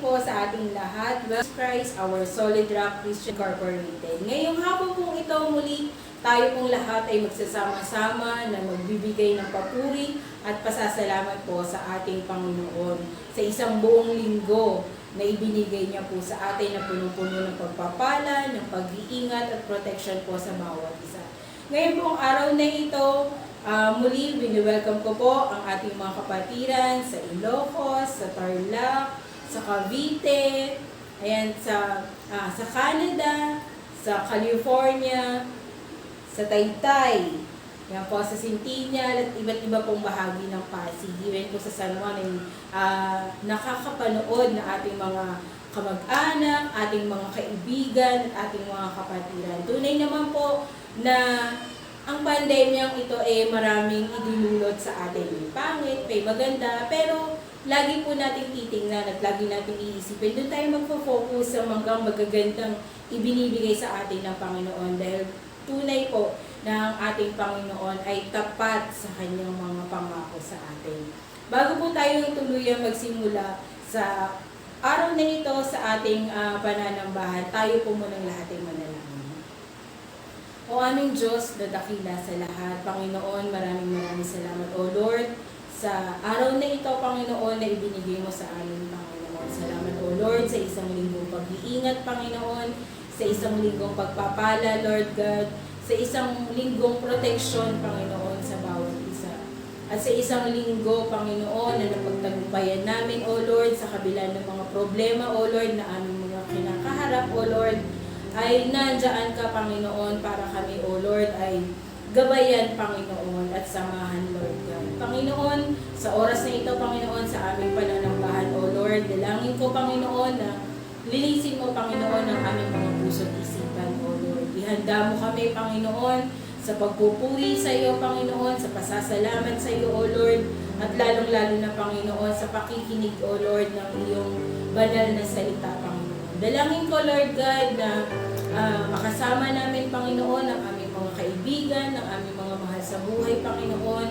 po sa ating lahat. Welcome Christ, our Solid Rock Christian Incorporated. Ngayong hapon pong ito muli, tayo pong lahat ay magsasama-sama na magbibigay ng papuri at pasasalamat po sa ating Panginoon sa isang buong linggo na ibinigay niya po sa atin na punong-puno ng pagpapala, ng pag-iingat at protection po sa bawat isa. Ngayon pong araw na ito, muli, wini-welcome ko po ang ating mga kapatiran sa Ilocos, sa Tarlac, sa Cavite, ayan, sa Canada, sa California, sa Taytay, yan po sa Sintiñal at iba't iba pong bahagi ng Pasig. Even po sa San Juan ay nakakapanood na ating mga kamag-anak, ating mga kaibigan at ating mga kapatiran. Tunay naman po na ang pandemyang ito ay maraming idinulot sa atin. May pangit, may maganda, pero lagi po natin titingnan at lagi natin iisipin. Doon tayo magpo-focus sa mga magagandang ibinibigay sa atin ng Panginoon dahil tunay po na ang ating Panginoon ay tapat sa kanyang mga pangako sa atin. Bago po tayo tuluyang magsimula sa araw na ito sa ating pananambahan, tayo po munang lahat ay manalangin. O aming Diyos na dakila sa lahat, Panginoon, maraming salamat, O Lord, sa araw na ito, Panginoon, na ibinigay mo sa amin, Panginoon. Salamat, O Lord, sa isang linggong pag-iingat, Panginoon, sa isang linggong pagpapala, Lord God, sa isang linggong proteksyon, Panginoon, sa bawat isa. At sa isang linggo, Panginoon, na napagtagumpayan namin, O Lord, sa kabila ng mga problema, O Lord, na aming mga kinakaharap, O Lord, ay nandiyan ka, Panginoon, para kami, O Lord, ay gabayan, Panginoon, at samahan, Lord God. Panginoon, sa oras na ito, Panginoon, sa aming pananambahan, O Lord, dalangin ko, Panginoon, na linisin mo, Panginoon, ang aming mga puso at isipan, O Lord. Ihanda mo kami, Panginoon, sa pagpupuri sa iyo, Panginoon, sa pasasalamat sa iyo, O Lord, at lalong-lalo na, Panginoon, sa pakikinig, O Lord, ng iyong banal na salita, Panginoon. Dalangin ko, Lord God, na makasama namin, Panginoon, ang aming mga kaibigan, ang aming mga mahal sa buhay, Panginoon,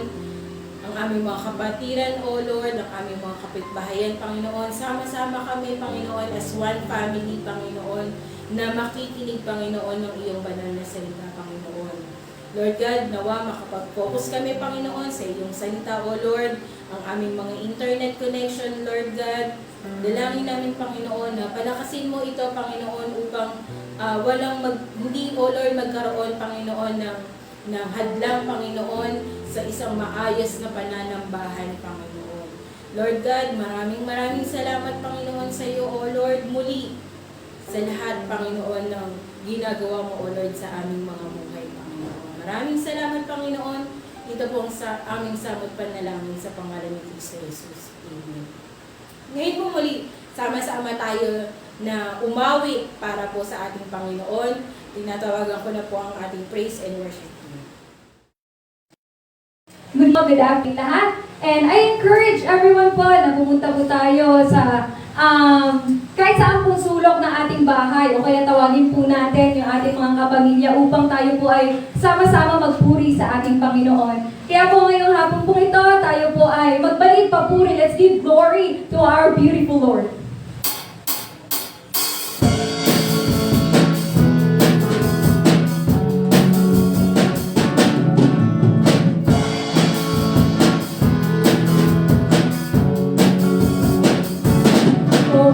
ang aming mga kapatiran, O Lord, ang aming mga kapitbahayan, Panginoon. Sama-sama kami, Panginoon, as one family, Panginoon, na makikinig, Panginoon, ng iyong banal na salita, Panginoon. Lord God, nawa makapag-focus kami, Panginoon, sa iyong salita, O Lord, ang aming mga internet connection, Lord God. Dalangin namin, Panginoon, na palakasin mo ito, Panginoon, upang hindi, O Lord, magkaroon, Panginoon, ng hadlang, Panginoon, sa isang maayos na pananambahan, Panginoon. Lord God, maraming salamat, Panginoon, sa iyo, O Lord, muli sa lahat, Panginoon, ng ginagawa mo, O Lord, sa aming mga buhay, Panginoon. Maraming salamat, Panginoon. Ito pong sa aming samot panalangin sa pangalan ni Kristo Jesus. Amen. Ngayon po muli, sama-sama tayo na umawi para po sa ating Panginoon. Tinatawagan ko na po ang ating praise and worship. Good afternoon lahat. And I encourage everyone po na pumunta po tayo sa kahit saan pong sulok ng ating bahay o kaya tawagin po natin yung ating mga kapamilya upang tayo po ay sama-sama magpuri sa ating Panginoon. Kaya po ngayong hapon po ito, tayo po ay magbalik papuri. Let's give glory to our beautiful Lord. Oh,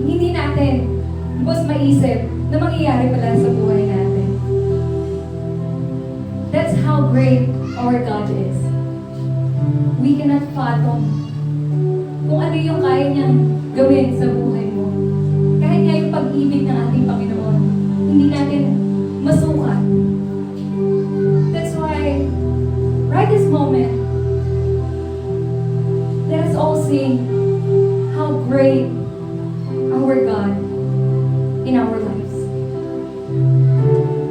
hindi natin lubos maisip na mangyayari pala sa buhay natin. That's how great our God is. We cannot fathom kung ano yung kaya niyang gawin sa buhay mo. Kahit nga yung pag-ibig ng ating Panginoon, hindi natin masukat. That's why, right this moment, let us all sing how great our God in our lives. Oh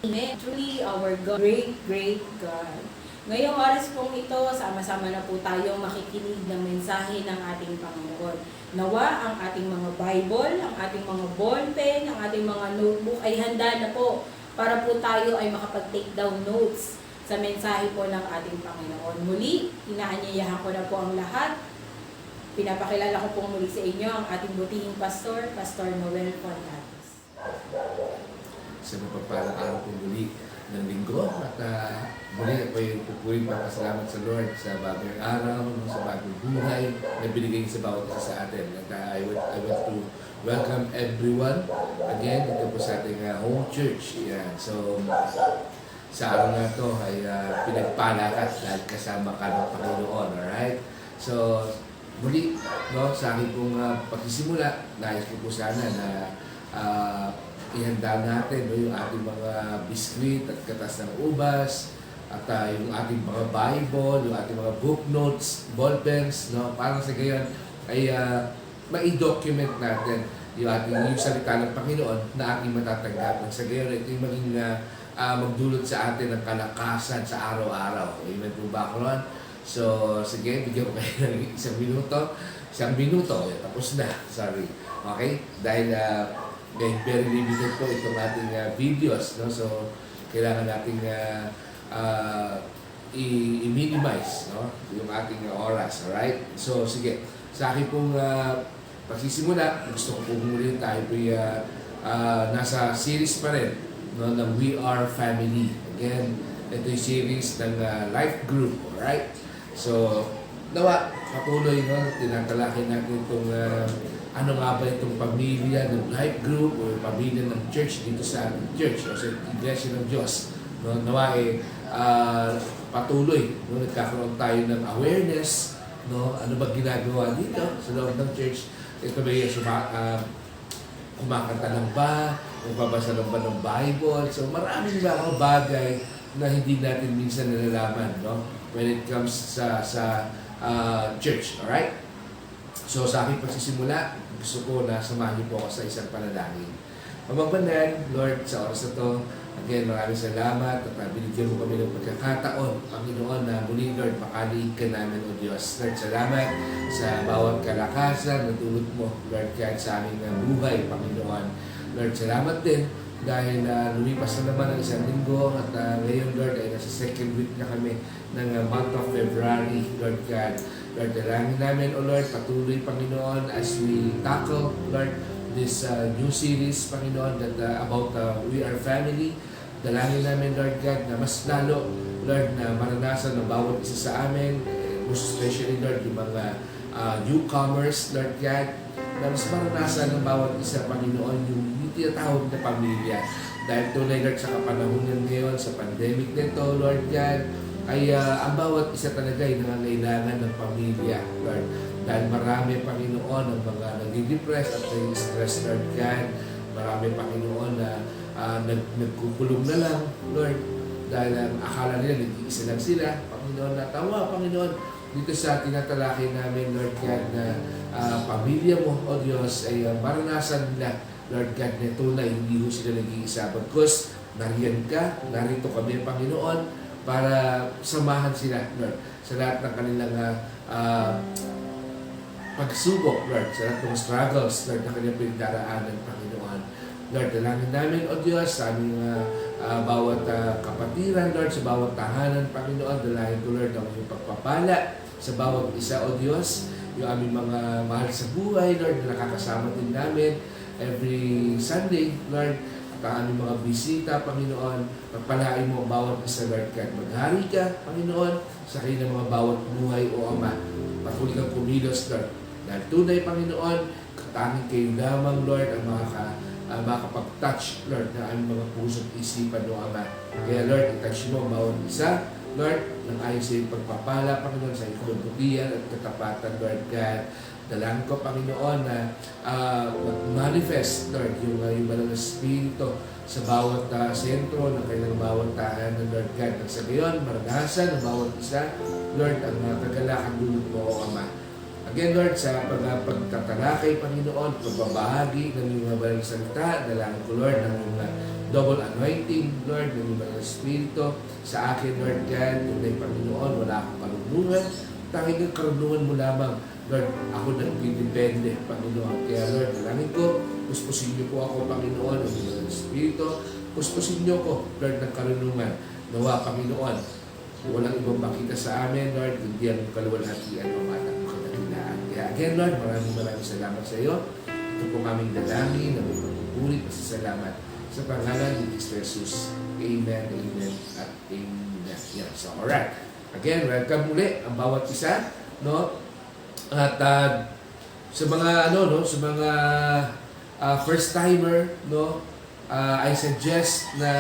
Amen. Truly our God, great, great God. Ngayong oras pong ito, sama-sama na po tayong makikinig ng mensahe ng ating Panginoon. Nawa ang ating mga Bible, ang ating mga ballpen, ang ating mga notebook ay handa na po para po tayo ay makapag-take down notes sa mensahe po ng ating Panginoon. Muli, inaanyayahan ko na po ang lahat. Pinapakilala ko po muli sa inyo ang ating butihing pastor, Pastor Noel Fornatos. Sa mapagpalang araw po muli ng linggo at muli ako yung pupuring papasalamat sa Lord sa bagong araw, sa bagong buhay na binigay sa bawat isa sa atin. At I want to welcome everyone again dito po sa ating home church. Yan. So, sa araw na ito ay pinagpala ka dahil kasama ka ng Panginoon. Alright? So, muli, no, sa aking pong pagsisimula, nais ko po sana na ihanda natin no, yung ating mga biskwit at katas ng ubas at yung ating mga Bible, yung ating mga book notes, ballpens, no, para sa gayon ay ma-document natin yung salita ng Panginoon na ating matatanggap. Sa gayon, ito yung maging magdulot sa atin ng kalakasan sa araw-araw. Amen po ba ako ron? So, sige, bigyan ko kayo ng isang minuto. Tapos na. Sorry. Okay? Dahil very limited po itong ating videos. No? So, kailangan nating i-minimize no? Yung ating oras. Alright? So, sige. Sa akin pong pagsisimula, gusto ko pong muli tayo po nasa series pa rin no? ng We Are Family. Again, ito yung series ng life group. Alright? So, nawa, patuloy, no? Tinatalakay natin itong ano nga ba itong pamilya ng life group o pamilya ng church dito sa church o sa Iglesia ng Diyos. No, nawa patuloy. No, nagkakaroon tayo ng awareness. No, ano ba ginagawa dito sa loob ng church? Ito ba yung kumakanta lang ba? Magbabasa lang ba ng Bible? So maraming mga bagay na hindi natin minsan nalalaman no? When it comes sa church. Alright? So sa aking pagsisimula, gusto ko na samahan niyo po ako sa isang panalangin. Pamagbanan, Lord, sa oras na to, again, maraming salamat at binigyan mo kami ng pagkakataon, Panginoon, na muli, Lord, makalig ka namin, O Diyos. Lord, salamat sa bawat kalakasan na tulot mo, Lord, kahit sa aming buhay, Panginoon. Lord, salamat din dahil lumipas na naman ang isang linggo at ngayon, Lord, ay nasa second week na kami ng month of February, Lord God. Lord, dalangin namin, O Lord, patuloy, Panginoon, as we tackle, Lord, this new series, Panginoon, that about We Are Family. Dalangin namin, Lord God, na mas lalo, Lord, na maranasan ng bawat isa sa amin, most especially, Lord, yung mga newcomers, Lord God, na mas maranasan ng bawat isa, Panginoon, yung tinatawag na pamilya. Dahil tunay, Lord, sa kapanahunan ngayon, sa pandemic nito, Lord God, ay ang bawat isa talaga ay nangangailangan ng pamilya, Lord. Dahil marami, Panginoon, ang mga nag-depress at nag-stress, Lord God. Marami, Panginoon, na nagkukulong na lang, Lord. Dahil ang akala nila, nag-iisa lang sila, Panginoon, na tawa, Panginoon, dito sa tinatalakay namin, Lord God, na pamilya mo, O Diyos, ay maranasan nila, Lord God, na tunay, hindi ho sila nag-iisa. Bagkus, nariyan ka, narito kami, Panginoon, para samahan sila, Lord, sa lahat ng kanilang pagsubok, Lord, sa lahat ng struggles, Lord, na kanilang pinagdaraanan, Panginoon. Lord, dalangin namin, O Diyos, sa aming bawat kapatiran, Lord, sa bawat tahanan, Panginoon, dalangin ko, Lord, ang iyong pagpapala sa bawat isa, O Diyos, yung aming mga mahal sa buhay, Lord, na nakakasama din namin every Sunday, Lord, ang aming mga bisita, Panginoon, pagpalain mo ang bawat isa, Lord God. Maghari ka, Panginoon, sa kanilang mga bawat buhay, O Ama. Patuloy kang kumilos, Lord. Dahil tunay, Panginoon, katangin kayo lamang, Lord, ang makakapag-touch, Lord, na aming mga puso't isipan, O Ama. Kaya, Lord, i-touch mo ang bawat isa, Lord, ng ayos sa iyong pagpapala, Panginoon, sa iyong kabutihan at katapatan, Lord God. Dalangin ko, Panginoon, na manifest, Lord, yung banal na Espiritu sa bawat sentro ng kailang bawat tahanan, Lord God. At sa gayon, maranasan ng bawat isa, Lord, ang kagalakan dulot mo, O Ama. Again, Lord, sa pagtatalakay, Panginoon, pagbabahagi ng iyong mga banal na salita, dalangin ko, Lord, ng double anointing, Lord, ng iba ng Espiritu. Sa akin, Lord God, tunay Panginoon, wala akong karunungan. Tanging ang karunungan mo lamang, Lord, ako nagpidepende, Panginoon. Kaya Lord, dalangin ko, puspusin niyo po ako, Panginoon, ng iba ng Espiritu. Puspusin niyo ko, Lord, ng karunungan. Nawa, Panginoon, walang ibang makita sa amin, Lord, kundi ang kaluwalhatian ng mga anak mo kadakilaan. Kaya again, Lord, maraming salamat sa iyo. Ito po aming dalangin na may pagpupuri, pasasalamat sa pangalan ni Kristo Jesus. Amen, amen, at amen. Yeah. So, alright. Again, welcome muli ang bawat isa, no? At sa mga sa mga first timer, no? I suggest na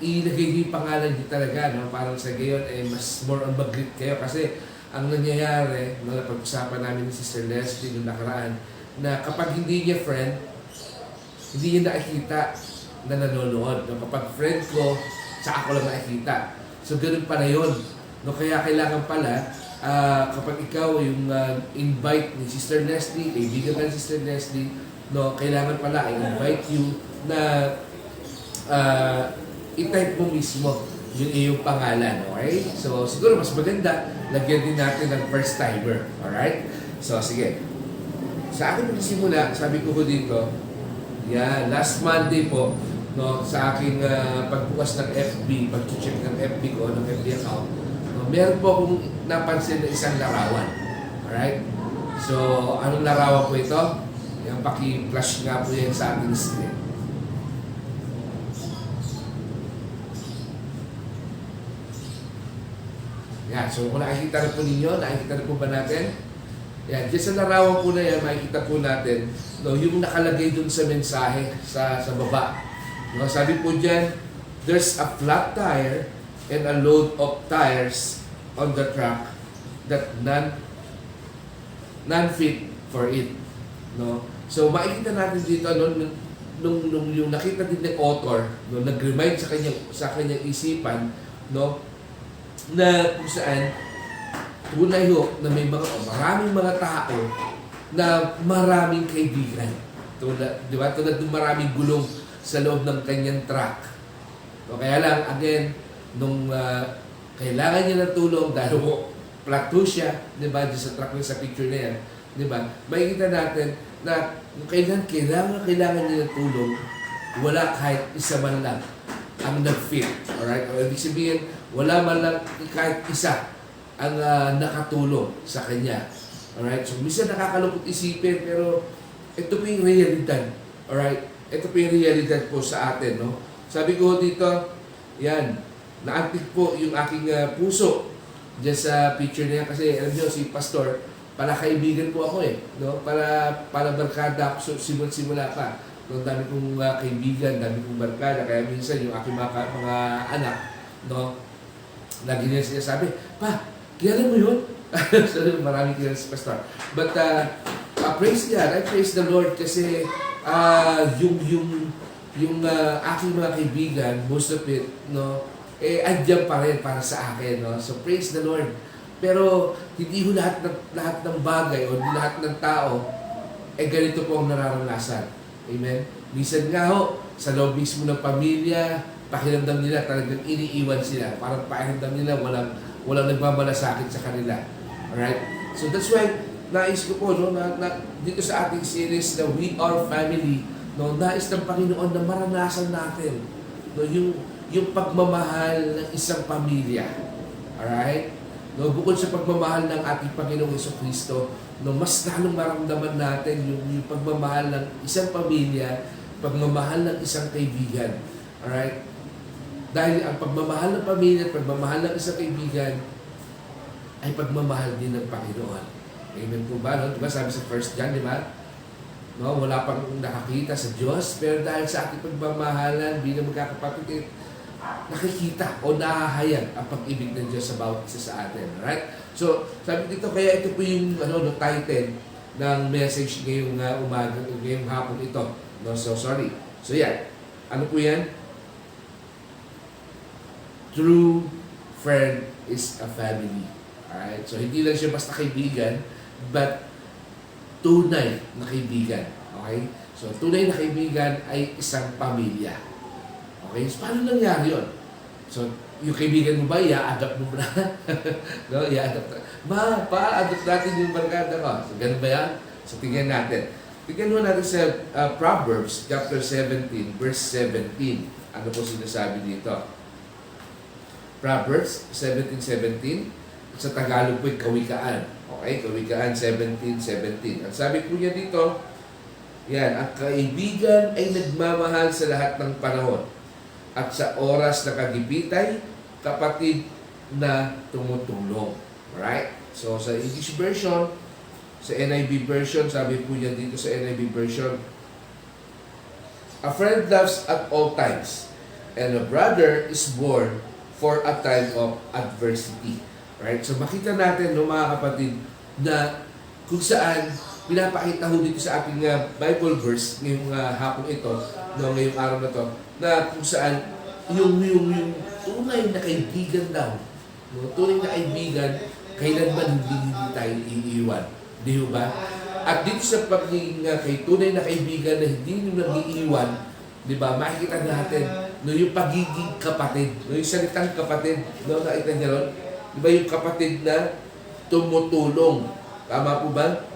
ilagay niyo yung pangalan niyo talaga, no? Parang sa gayon mas more on mag-greet kayo kasi ang nangyayari, napag-usapan namin ni Sister Leslie noong nakaraan, na kapag hindi niya friend, hindi niya nakikita na nanonood. No? Kapag friend ko, saka ko lang nakikita. So, ganun pala yun. No? Kaya kailangan pala, kapag ikaw yung invite ni Sister Leslie, kaibigan ka ni Sister Leslie, no? Kailangan pala i-invite you na i-type mo mismo yung iyong pangalan. Okay? So, siguro mas maganda, lagyan din natin ng first timer. Alright? So, sige. Sa akin nagsimula, sabi ko dito, last Monday po, no, sa aking pagbukas ng FB, pag-check ng FB ko, ng FB account, no, meron po akong napansin na isang larawan. Alright? So, anong larawan po ito? Yung paki-flash nga po yan sa ating screen. So kung nakikita na po ninyo, nakikita na po ba natin? Yan, dyan sa larawan po na yan, makikita po natin, no, yung nakalagay dun sa mensahe sa baba. No, sabi po dyan, there's a flat tire and a load of tires on the truck that none fit for it. No? So makikita natin dito, nung yung nakita din ng author, no, nag-remind sa kanyang isipan, no, na kung saan tunay na may maraming mga tao na maraming kaibigan. Di ba? Tulad ng maraming gulong sa loob ng kanyang truck. So, kaya lang, again, nung kailangan niya ng tulong dahil plateau siya, di ba, sa truck niya, sa picture na yan, di ba, makikita natin na kailangan niya ng tulong, wala kahit isa man lang ang nag-fit. Alright? O ibig sabihin, wala man lang kahit isa ang nakatulong sa kanya. Alright? So, minsan nakakalungkot isipin, pero ito po yung realidad. Alright? Ito po yung realidad po sa atin, no? Sabi ko dito, yan, naantig po yung aking puso dyan sa picture niya kasi alam niyo, si Pastor, para kaibigan po ako no? Para barkada ako simula pa. No, dami kong kaibigan, dami kong barkada, kaya minsan yung aking mga anak, no, lagi niya sinasabi, pa, kilala mo yun? So, marami kilala si Pastor. But, praise God, I praise the Lord kasi yung aking mga kaibigan, most of it, no, andyan pa rin para sa akin, no. So, praise the Lord. Pero, hindi ho lahat ng bagay o lahat ng tao, ganito po ang nararanasan. Amen? Minsan nga ho, sa loob mismo ng pamilya, pakiramdam nila talagang iniiwan sila. Parang pakiramdam nila walang nagmamalasakit sa kanila. Alright? So that's why, nais ko po, no, dito sa ating series na We Are Family, no, nais ng Panginoon na maranasan natin, no, yung pagmamahal ng isang pamilya. Alright? No, bukod sa pagmamahal ng ating Panginoong Jesucristo, no, mas lalong maramdaman natin yung pagmamahal ng isang pamilya, pagmamahal ng isang kaibigan. Alright? Dahil ang pagmamahal ng pamilya at pagmamahal ng isang kaibigan ay pagmamahal din ng Panginoon. Amen po ba? No? Diba sabi sa 1 John, di ba? No, wala pang nakakita sa Diyos, pero dahil sa ating pagmamahalan bilang magkakapatid, nakikita o nahahayag ang pag-ibig ng Diyos sa bawat isa sa atin. Alright? So, sabi dito, kaya ito po yung title ng message ngayong umaga, ngayong hapon ito. No, so, sorry. So, yan. Ano po yan? True friend is a family. Alright? So, hindi lang siya basta kaibigan, but tunay na kaibigan. Okay? So, tunay na kaibigan ay isang pamilya. Okay? So, paano nangyari yun? So, yung kaibigan mo ba, i-adapt mo na? No? I-adapt. Pa-adapt natin yung barkada ko. So, ganun ba yan? So, tingnan natin. Tingnan mo natin sa Proverbs, chapter 17, verse 17. Ano po sinasabi dito? Proverbs 17:17. Sa Tagalog po, kawikaan. Okay? Kawikaan 17:17. Ang sabi po niya dito, yan, ang kaibigan ay nagmamahal sa lahat ng panahon. At sa oras na kagipitay, kapatid na tumutulong. Alright? So, sa English version, sa NIV version, sabi po niya dito sa NIV version, a friend loves at all times, and a brother is born for a time of adversity. Right? So makita natin, no, mga kapatid, na kung saan pinapakita ho dito sa ating Bible verse ngayong hapon ito, no, ngayong araw na to, na kung saan yung tunay na kaibigan daw, no, tunay na kaibigan, kailanman hindi tayo iiwan. Di ba? At dito sa pagiging kay tunay na kaibigan na hindi nyo nag-iiwan, di ba, makikita natin, no, yung pagiging kapatid, no, yung salitang kapatid, no, nakita niya ron, di ba, yung kapatid na tumutulong. Tama po ba?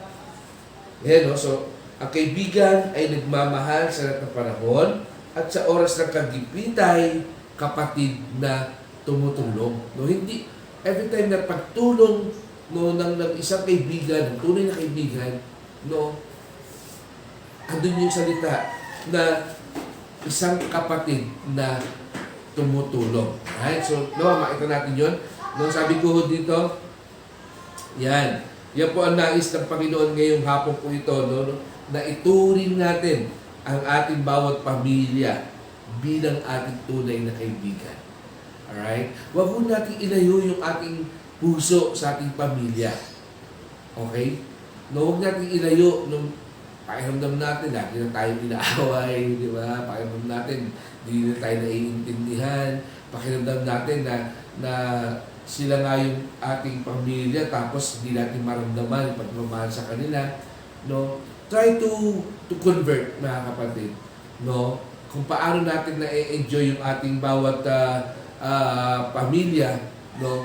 Yan, no? So, ang kaibigan ay nagmamahal sa lahat ng panahon at sa oras ng kagipitay, kapatid na tumutulong. No, hindi, every time na pagtulong, no, ng isang kaibigan, ng tunay na kaibigan, no, andun yung salita na isang kapatid na tumutulong. Right? So, no, makita natin yun. No, sabi ko dito, yan po ang nais ng Panginoon ngayong hapon po ito, no, na ituring natin ang ating bawat pamilya bilang ating tunay na kaibigan. Alright? Huwag mo natin ilayo yung ating puso sa ating pamilya. Okay? No, huwag natin ilayo nung pakiramdam natin, lagi na tayo inaaway, di ba? Pakiramdam natin, hindi na tayo naiintindihan. Pakiramdam natin na sila nga yung ating pamilya, tapos hindi natin maramdaman yung pagmamahal sa kanila. No? Try to convert, mga kapatid. No? Kung paano natin na-enjoy yung ating bawat pamilya, no?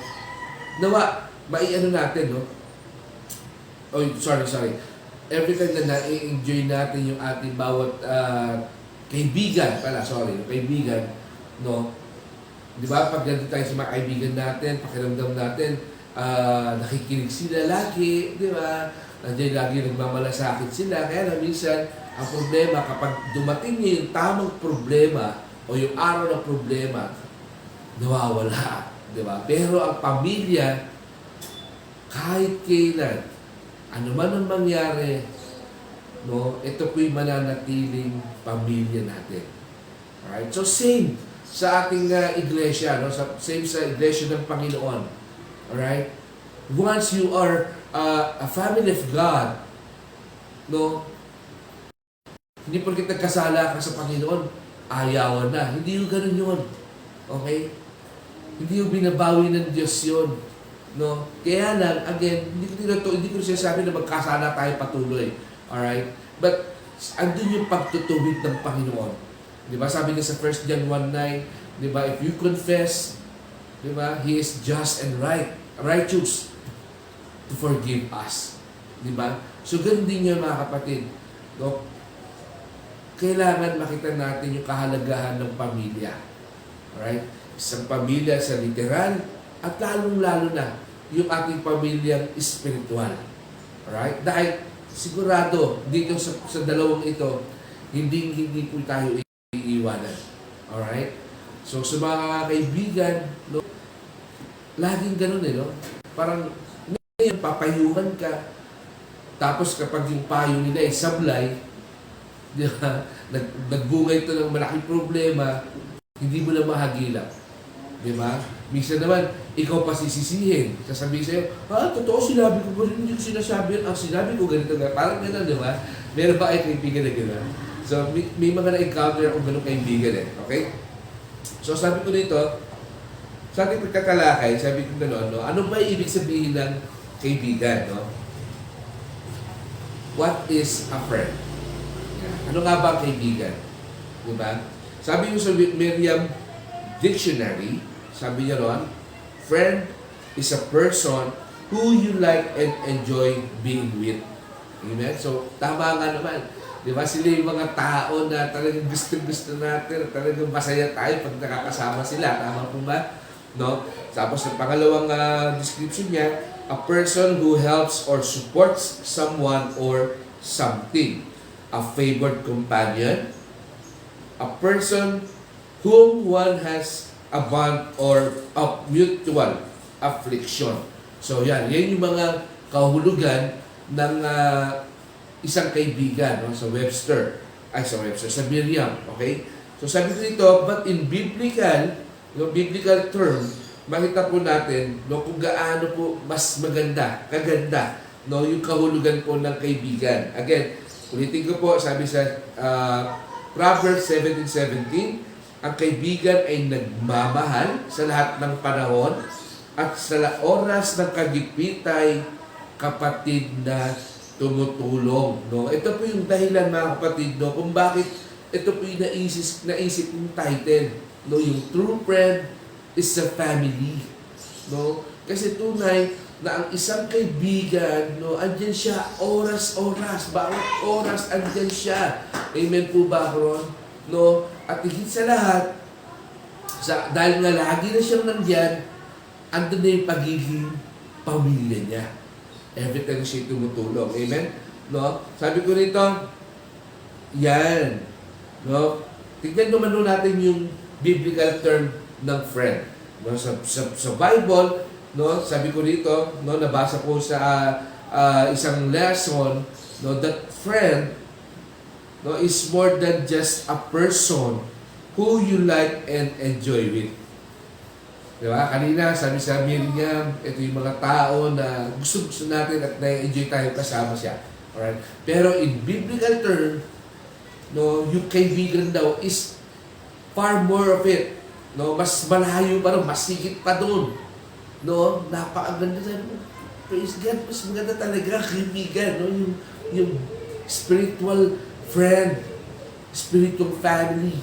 Nawa, maiano natin, no? Oh, sorry. Every time na na-enjoy natin yung ating bawat kaibigan, kaibigan, no? Di ba? Pag nandito tayo sa mga kaibigan natin, pakiramdam natin, nakikinig sila lagi, di ba? Nandiyan lagi nagmamalasakit sila. Kaya na minsan, ang problema, kapag dumating niya yung tamang problema o yung araw ng problema, nawawala. Di ba? Pero ang pamilya, kahit kailan, ano man ang mangyari, no, ito po'y mananatiling pamilya natin. Alright? So same sa ating iglesia, no? Same sa iglesia ng Panginoon. Alright? Once you are a family of God, no, hindi porket nagkasala ka sa Panginoon, ayawan na. Hindi yung ganun yun. Okay? Hindi yung binabawi ng Diyos yun. No? Kaya lang, again, hindi ko sinasabi na magkasala tayo patuloy. Alright? But, andun yung pagtutuwid ng Panginoon. Di ba? Sabi niya sa 1 John 1:9, di ba? If you confess, di ba? He is just and righteous to forgive us. Di ba? So, ganun din yun, mga kapatid. No? Kailangan makita natin yung kahalagahan ng pamilya. Alright? Isang pamilya sa literal at lalong-lalo na yung ating pamilyang espiritual. Alright? Dahil sigurado dito sa dalawang ito, hindi po tayo iiwanan. Alright? So sa mga kaibigan, no, laging ganun no? Parang ngayon papayuhan ka, tapos kapag yung payo nila ay sablay, di ba? Nagbunga ito ng malaking problema, hindi mo na mahagilap. Di ba? Minsan naman, ikaw pa sisisihin. Sasabihin sa'yo, totoo, sinabi ko ba rin, hindi ko sinasabi. Sinabi ko ganito nga. Parang gano'n, di ba? Meron ba ay kaibigan na gano'n? So, may mga na-encounter akong gano'ng kaibigan Okay? So, sabi ko dito, sa ating pagkakalakay, sabi ko gano'n, no? Ano ba ibig sabihin ng kaibigan, no? What is a friend? Ano nga ba ang kaibigan? Di ba? Sabi ko sa Merriam Dictionary, sabi niya ron, friend is a person who you like and enjoy being with. Amen? So, tama nga naman. Di ba? Sila yung mga tao na talagang gusto-gusto natin, talagang masaya tayo pag nakakasama sila. Tama po ba? No? Tapos, ang pangalawang description niya, a person who helps or supports someone or something. A favored companion. A person whom one has a bond or a mutual affliction. So yan yung mga kahulugan ng isang kaibigan, no? Sa Merriam, okay? So sabi ko dito, but in biblical term, makita po natin no, kung gaano po mas kaganda, no, yung kahulugan po ng kaibigan. Again, ulitin ko po, sabi sa Proverbs 17:17, ang kaibigan ay nagmamahal sa lahat ng panahon at sa oras ng kagipitay, kapatid na tumutulong. No? Ito po yung dahilan, mga kapatid, no, kung bakit ito po yung naisip yung title. No? Yung true friend is a family. No? Kasi tunay na ang isang kaibigan, no, andyan siya oras-oras, bawat oras andyan siya. Amen po ba, Ron? No? At higit sa lahat, dahil nga lagi na siyang nandyan, andun na yung pagiging pamilya niya. Every time siya tumutulong. Amen? No? Sabi ko rito, yan. No? Tignan naman natin yung biblical term ng friend. No? Sa Bible, no, sabi ko rito, no, nabasa ko sa isang lesson, no, that friend, no, is more than just a person who you like and enjoy with. Diba? Kanina, sabi sa Miriam, ito yung mga tao na gusto natin at na-enjoy tayo kasama siya. Alright? Pero in biblical term, no, yung kaibigan daw is far more of it. No, mas malayo pa rin, mas sigit pa doon. No, napakaganda sa praise God, mas maganda talaga kaibigan, no, yung spiritual friend, spiritual family,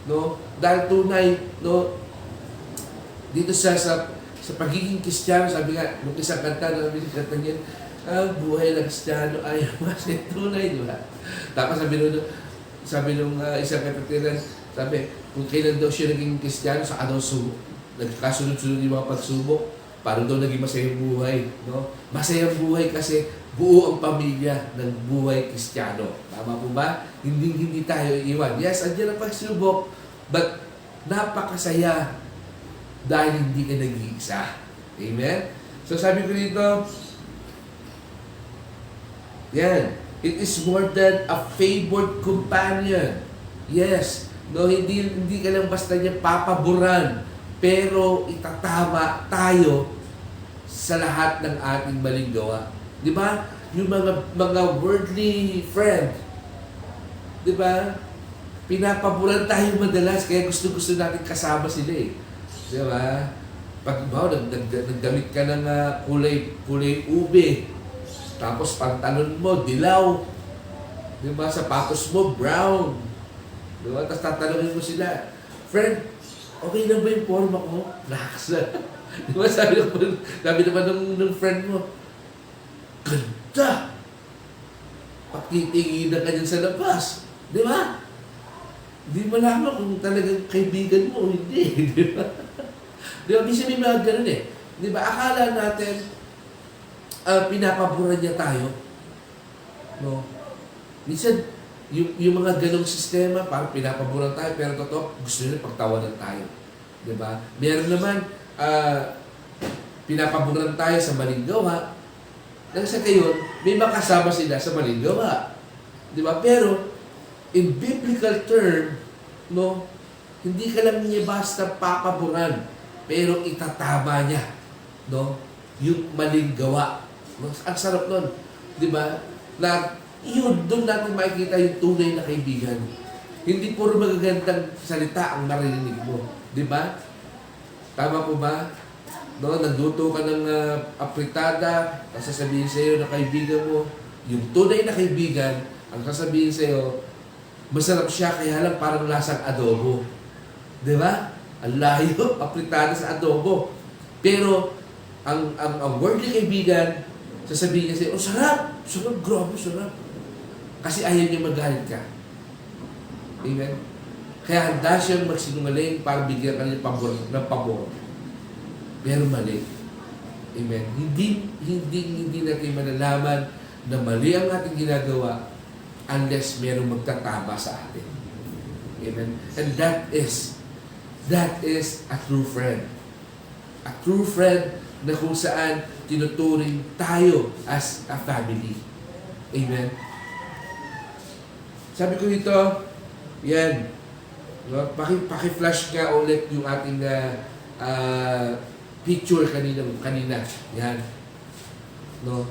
no, dahil tunay, no, dito sa pagiging Kristiyano, sabi nga, nung isang kanta na kanta niya, buhay ng Kristiyano ay mas tunay, di ba? Tapos sabi nung isang kapatiran, sabi, kung kailan daw siya naging Kristiyano, saka daw nagkasunod-sunod yung mga pagsubok, parang daw naging masayang buhay. No? Masayang buhay kasi buo ang pamilya ng buhay Kristiyano. Tama po ba? Hindi tayo iiwan. Yes, andyan ang pagsubok, but napakasaya dahil hindi ka nag-iisa. Amen? So sabi ko dito, yan, it is more than a favored companion. Yes, no, hindi ka lang basta niya papaboran, pero itatama tayo sa lahat ng ating maling gawa. Di ba? Yung mga worldly friend, di ba? Pinapaboran tayo madalas, kaya gusto natin kasama sila eh. Di ba? Pag nagdamit ka ng kulay ube, tapos pantalon mo, dilaw. Di ba? Sapatos mo, brown. Di ba? Tapos tatanungin mo sila, friend, okay lang ba yung forma ko? Relax na. Di ba? Sabi naman ng friend mo, ganda! Pakitingin ka dyan sa labas. Di ba? Di mo malaman kung talagang kaibigan mo o hindi. Di ba? Di ba? Bisa may mga ganun eh. Di ba? Akala natin, pinapaboran niya tayo. No? Minsan, yung mga ganong sistema, parang pinapaboran tayo, pero totoo, gusto nila pagtawanan tayo. Di ba? Meron naman, pinapaboran tayo sa maling gawa, nang sa gayon, may makasama sila sa maling gawa. Di ba? Pero, in biblical term, no, hindi ka lang niya basta papaboran, pero itatama niya, no, yung maling gawa. Ang sarap nun. Di ba? Na, yun, doon natin makikita yung tunay na kaibigan. Hindi puro magagandang salita ang narinig mo. Di ba? Tama po ba? No, nagluto ka ng apritada, ang sasabihin sa iyo na kaibigan mo, yung tunay na kaibigan, ang sasabihin sa iyo, Masarap siya, kaya lang parang lasang adobo. Di ba? Ang layo, apritada sa adobo. Pero, ang worldly kaibigan, sasabihin niya sa'yo, oh, sarap! Sarap, grabe, sarap. Kasi ayaw niya magalit ka. Amen? Kaya handa siyang magsinungaling para bigyan ka ng pabor. Pero mali. Amen? Hindi natin malalaman na mali ang ating ginagawa unless merong magtatama sa atin. Amen? And that is a true friend. A true friend na kung saan tinuturing tayo as a family. Amen? Sabi ko dito, yan, no? Paki-flash nga ulit yung ating picture kanina. Yan. No?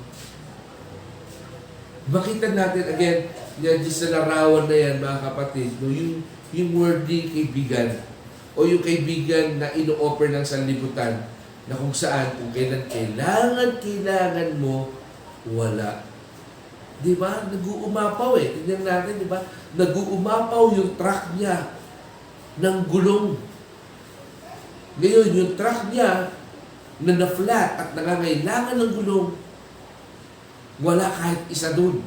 Makita natin again, yan sa larawan na yan, mga kapatid, no? Yung worthy kaibigan o yung kaibigan na ino-offer ng sanlibutan na kung saan, kung kailan kailangan mo, wala. Di ba? Nag-uumapaw eh. Tingnan natin, di ba? Nag-uumapaw yung truck niya ng gulong. Ngayon, yung truck niya na na-flat at nangangailangan ng gulong, wala kahit isa dun.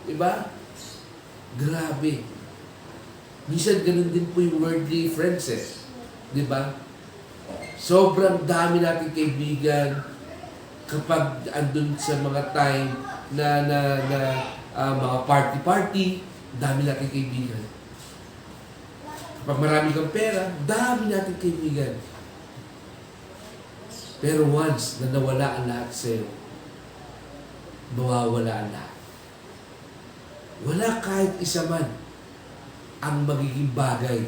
Di ba? Grabe. Minsan ganun din po yung worldly friends eh. Di ba? Sobrang dami nating kaibigan kapag andun sa mga time na mga party, dami nating kaibigan. Kapag marami kang pera, dami nating kaibigan. Pero once na nawala ang lahat sa'yo, mawawala ang lahat. Wala kahit isa man ang magiging bagay.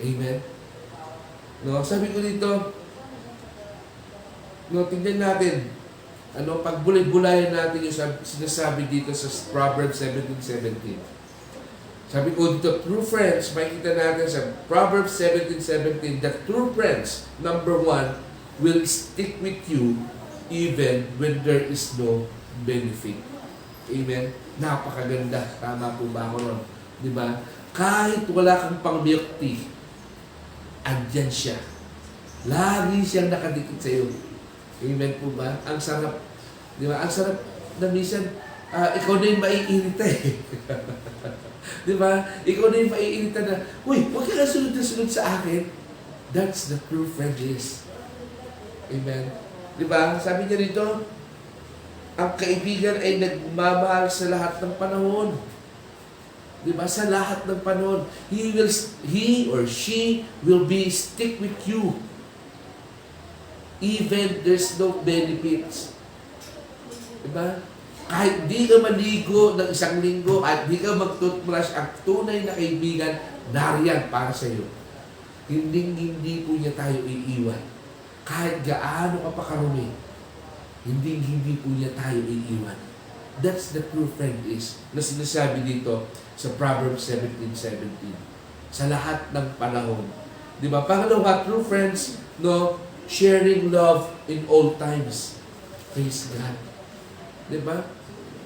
Amen? No, sabi ko dito, no, tingnan natin, pag bulay-bulayan natin yung sinasabi dito sa Proverbs 17:17. Sabi ko dito, true friends, makikita natin sa Proverbs 17:17, that true friends, number 1, will stick with you even when there is no benefit. Amen? Napakaganda. Tama po ba ako ron? Diba? Kahit wala kang pang-milk tea, andyan siya. Lagi siyang nakadikit sa iyo. Amen po ba? Ang sarap. Di ba? Ang sarap na minsan, ikaw na yung maiirita eh. Di ba? Ikaw na yung maiirita na, uy, huwag ka sunod na sunod sa akin. That's the true friend is. Amen. Di ba? Sabi niya rito, ang kaibigan ay nagmamahal sa lahat ng panahon. Di ba? Sa lahat ng panahon. He or she will be stick with you. Even there's no benefits. Diba? Kahit di ka maligo ng isang linggo at di ka mag-toothbrush, ang tunay na kaibigan, nariyan para sa iyo. Hindi po niya tayo iiwan. Kahit gaano ka pa karumi, hindi po niya tayo iiwan. That's the true friend is, na sinasabi dito sa Proverbs 17:17. Sa lahat ng panahon. Diba? Pangalawa, true friends, no, sharing love in all times. Praise God. Diba?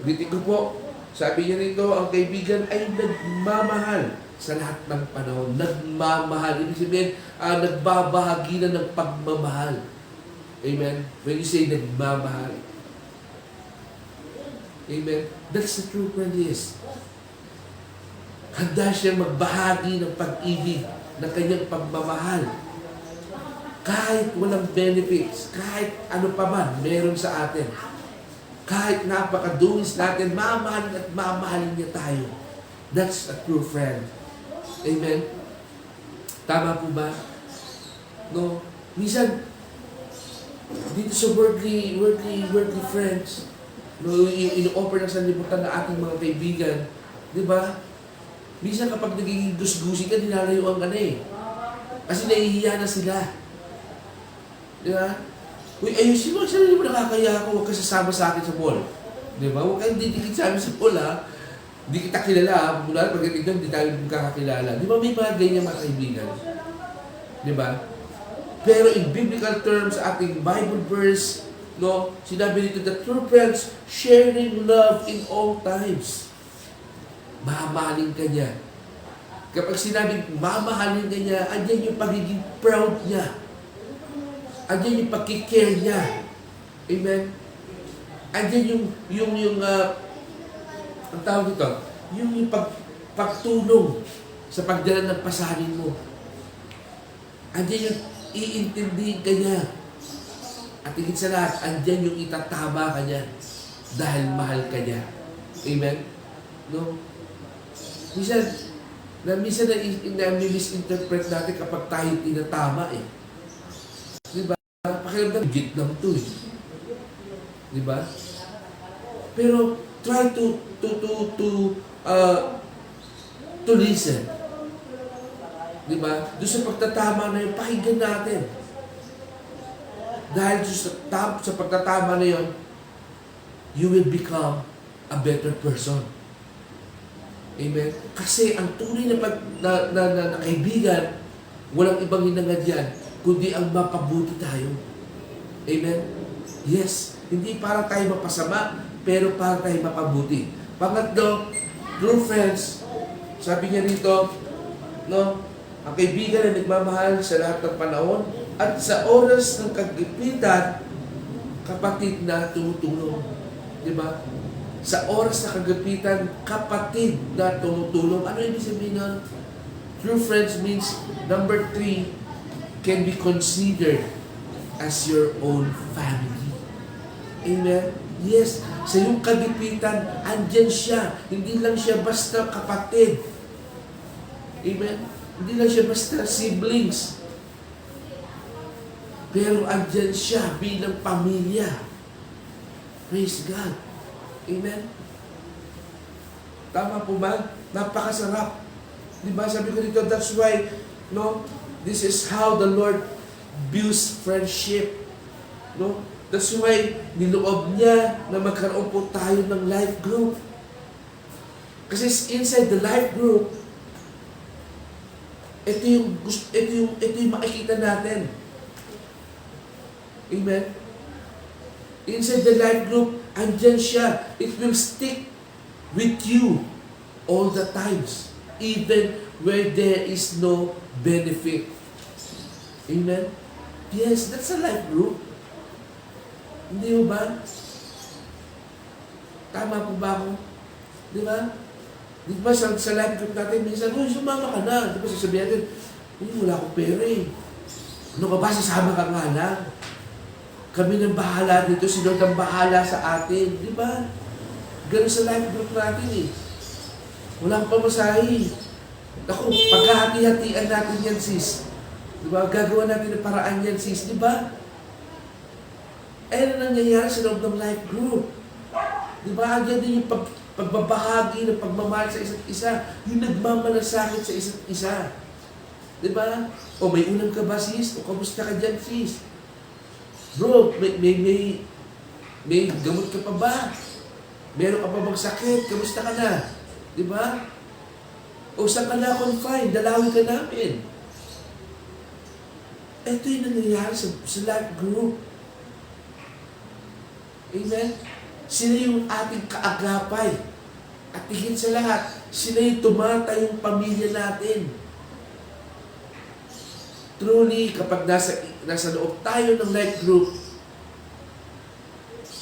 Ulitin ko po, sabi niya rito, ang kaibigan ay nagmamahal sa lahat ng panahon. Nagmamahal. Ibig sabihin, nagbabahagi na ng pagmamahal. Amen? When you say nagmamahal. Amen? That's the true friend is. Handa siyang magbahagi ng pag-ibig ng kanyang pagmamahal. Kahit walang benefits, kahit ano pa man meron sa atin, kahit napakadumis natin, mamahalin at mamahalin niya tayo. That's a true friend. Amen? Tama po ba? No? Minsan, dito sa worldly friends, no, ino-offer ng sanlibutan na ating mga kaibigan, di ba? Minsan kapag nagiging gusgusi ka, nilalayuan ka na eh. Kasi nahihiya na sila. Di ba? Uy, ayusin mo, saan mo nakakaya ako, huwag ka sasama sa akin sa mall. Di ba? Huwag kang didikit sa amin sa mall, ha? Di kita kilala, ha? Mula pagdating doon, di tayo magkakakilala. Di ba may mga ganyan mga kaibigan? Di ba? Pero in biblical terms, ating Bible verse, no, sinabi dito, the true friends, sharing love in all times. mamahalin ka niya. Kapag sinabing mamahalin ka niya, andyan yung pagiging proud niya. Andyan yung pagkikare niya. Amen? Andyan ang tawag ito, yung pagtulong sa pagdala ng pasanin mo. Andyan yung iintindihin ka niya. At higit sa lahat, andyan yung itatama ka niya dahil mahal ka niya. Amen? No? Minsan na-misinterpret natin kapag tayo tinatama eh. Diba? Pakiramdam, git lang to eh. Diba? Pero try to listen. Diba? Doon sa pagtatama na yun, pakinggan natin. Dahil sa pagtatama na yun, you will become a better person. Amen? Kasi ang tunay na kaibigan, walang ibang hinangad yan, kundi ang mapabuti tayo. Amen? Yes, hindi para tayo mapasama, pero para tayo mapabuti. Pangatlo, true friends, sabi niya rito, no, ang kaibigan na nagmamahal sa lahat ng panahon at sa oras ng kagipitan, kapatid na tumutulong. Diba? Sa oras na kagapitan, kapatid na tumutulong. Ano ibig sabihin nun? True friends means, number 3, can be considered as your own family. Amen? Yes, sa iyong kagipitan, andyan siya. Hindi lang siya basta kapatid. Amen? Hindi lang siya basta siblings. Pero andyan siya bilang pamilya. Praise God. Amen? Tama po ba? Napakasarap. Diba? Sabi ko dito, that's why, no, this is how the Lord builds friendship. No? That's why, niloob niya na magkaroon po tayo ng life group. Kasi inside the life group, ito yung makikita natin. Amen? Inside the life group, andyan siya. It will stick with you all the times, even where there is no benefit. Amen? Yes, that's a life group. Hindi mo ba? Tama po ba ako? Di ba? Di ba sa life group natin, minsan, uy, sumama ka na. Di ba sasabihin natin, uy, wala akong pera eh. Ano ka ba? Sasama ka nga lang. Kami nang bahala dito, si Lord ang bahala sa atin. Di ba? Ganun sa life group natin eh. Walang pamasahe. Ako, pagkahati-hatian natin yan, sis. Di ba? Gagawa natin ng paraan yan, sis. Di ba? Eh, ano nangyayari sa loob ng life group? Di ba? Andiyan din yung pagbabahagi ng pagmamahal sa isa't isa. Yung nagmamalasakit sa isa't isa. Di ba? O may ulam ka ba, sis? O kamusta ka dyan, sis? Bro, may gamot ka pa ba? Meron ka pa bang sakit? Kamusta ka na? Di ba? O saan ka na confine? Dalawin ka namin. Ito yung nangyayari sa life group. Amen? Sila yung ating kaagapay. At higit sa lahat, sila yung tumatayong pamilya natin. Truly, kapag nasa loob tayo ng life group,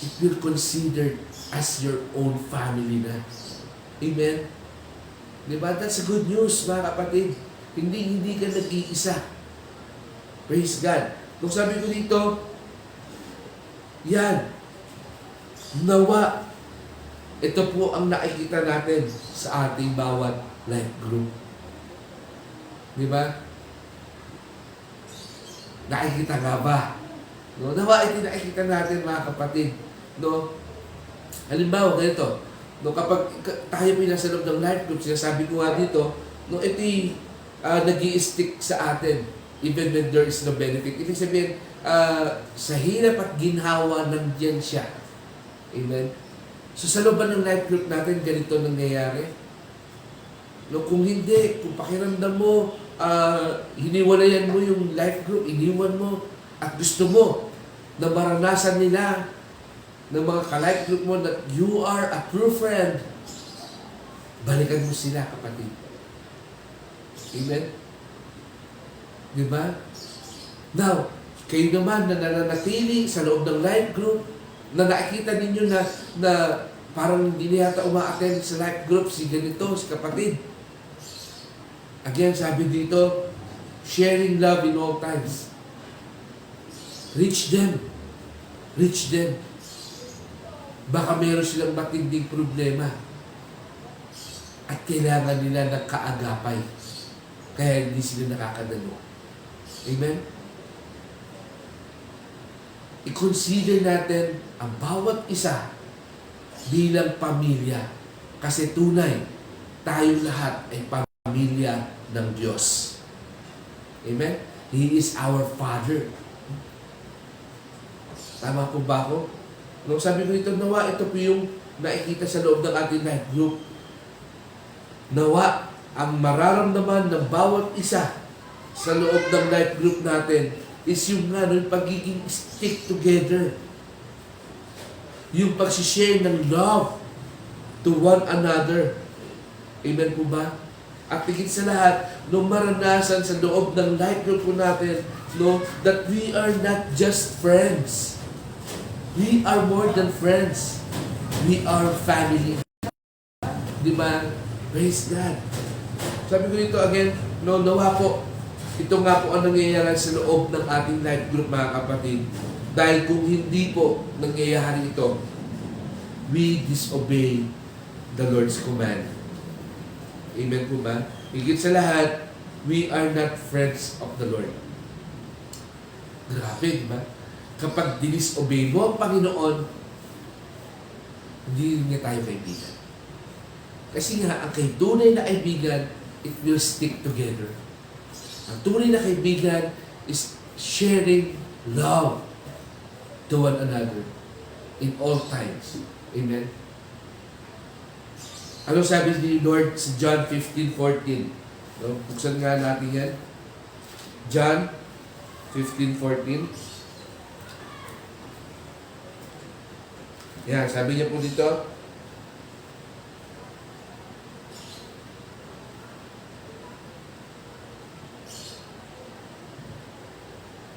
it will consider as your own family na. Amen? Diba? That's a good news, mga kapatid. Hindi ka nag-iisa. Praise God. Kung sabi ko dito, yan, nawa, ito po ang nakikita natin sa ating bawat life group. Diba? Nakikita nga ba? No? Nawa, ito nakikita natin, mga kapatid. No? Halimbawa, ganito. No, kapag tayo pinasa loob ng life group, sinasabi ko nga dito, no, ito'y nag-i-stick sa atin, even when there is no benefit. Ibig sabihin, sa hirap at ginhawa, nandiyan siya. Amen? So, sa loob ng life group natin, ganito nangyayari. No, kung hindi, kung pakiramdam mo, hiniwalayan mo yung life group, iniwan mo, at gusto mo na maranasan nila ng mga ka-life group mo that you are a true friend, Balikan mo sila, kapatid. Amen? Di ba? Now, kayo naman na nananatili sa loob ng life group, na nakikita ninyo na parang hindi yata uma-attend sa life group si ganito, si kapatid. Again, sabi dito, sharing love in all times. Reach them. Reach them. Baka meron silang matinding problema at kailangan nila ng kaagapay. Kaya hindi sila nakakadalo. Amen? I-consider natin ang bawat isa bilang pamilya. Kasi tunay, tayong lahat ay pamilya ng Diyos. Amen? He is our Father. Tama po ba ako? Nung sabi ko ito, nawa, ito po yung nakikita sa loob ng ating life group. Nawa, ang mararamdaman ng bawat isa sa loob ng life group natin is yung yung pagiging stick together. Yung pagsishare ng love to one another. Amen po ba? At higit sa lahat, nung maranasan sa loob ng life group po natin, that we are not just friends. We are more than friends. We are family. Di ba? Praise God. Sabi ko dito again, nawa po, ito nga po ang nangyayari sa loob ng ating life group, mga kapatid. Dahil kung hindi po nangyayari ito, we disobey the Lord's command. Amen po ba? Higit sa lahat, we are not friends of the Lord. Grabe, di ba? Kapag disobey mo ang Panginoon, hindi niya tayo kaibigan. Kasi nga, ang tunay na kaibigan, it will stick together. Ang tunay na kaibigan is sharing love to one another in all times. Amen? Ano sabi ni Lord sa John 15:14? Buksan nga natin yan. John 15:14. Yan, sabi niya po dito,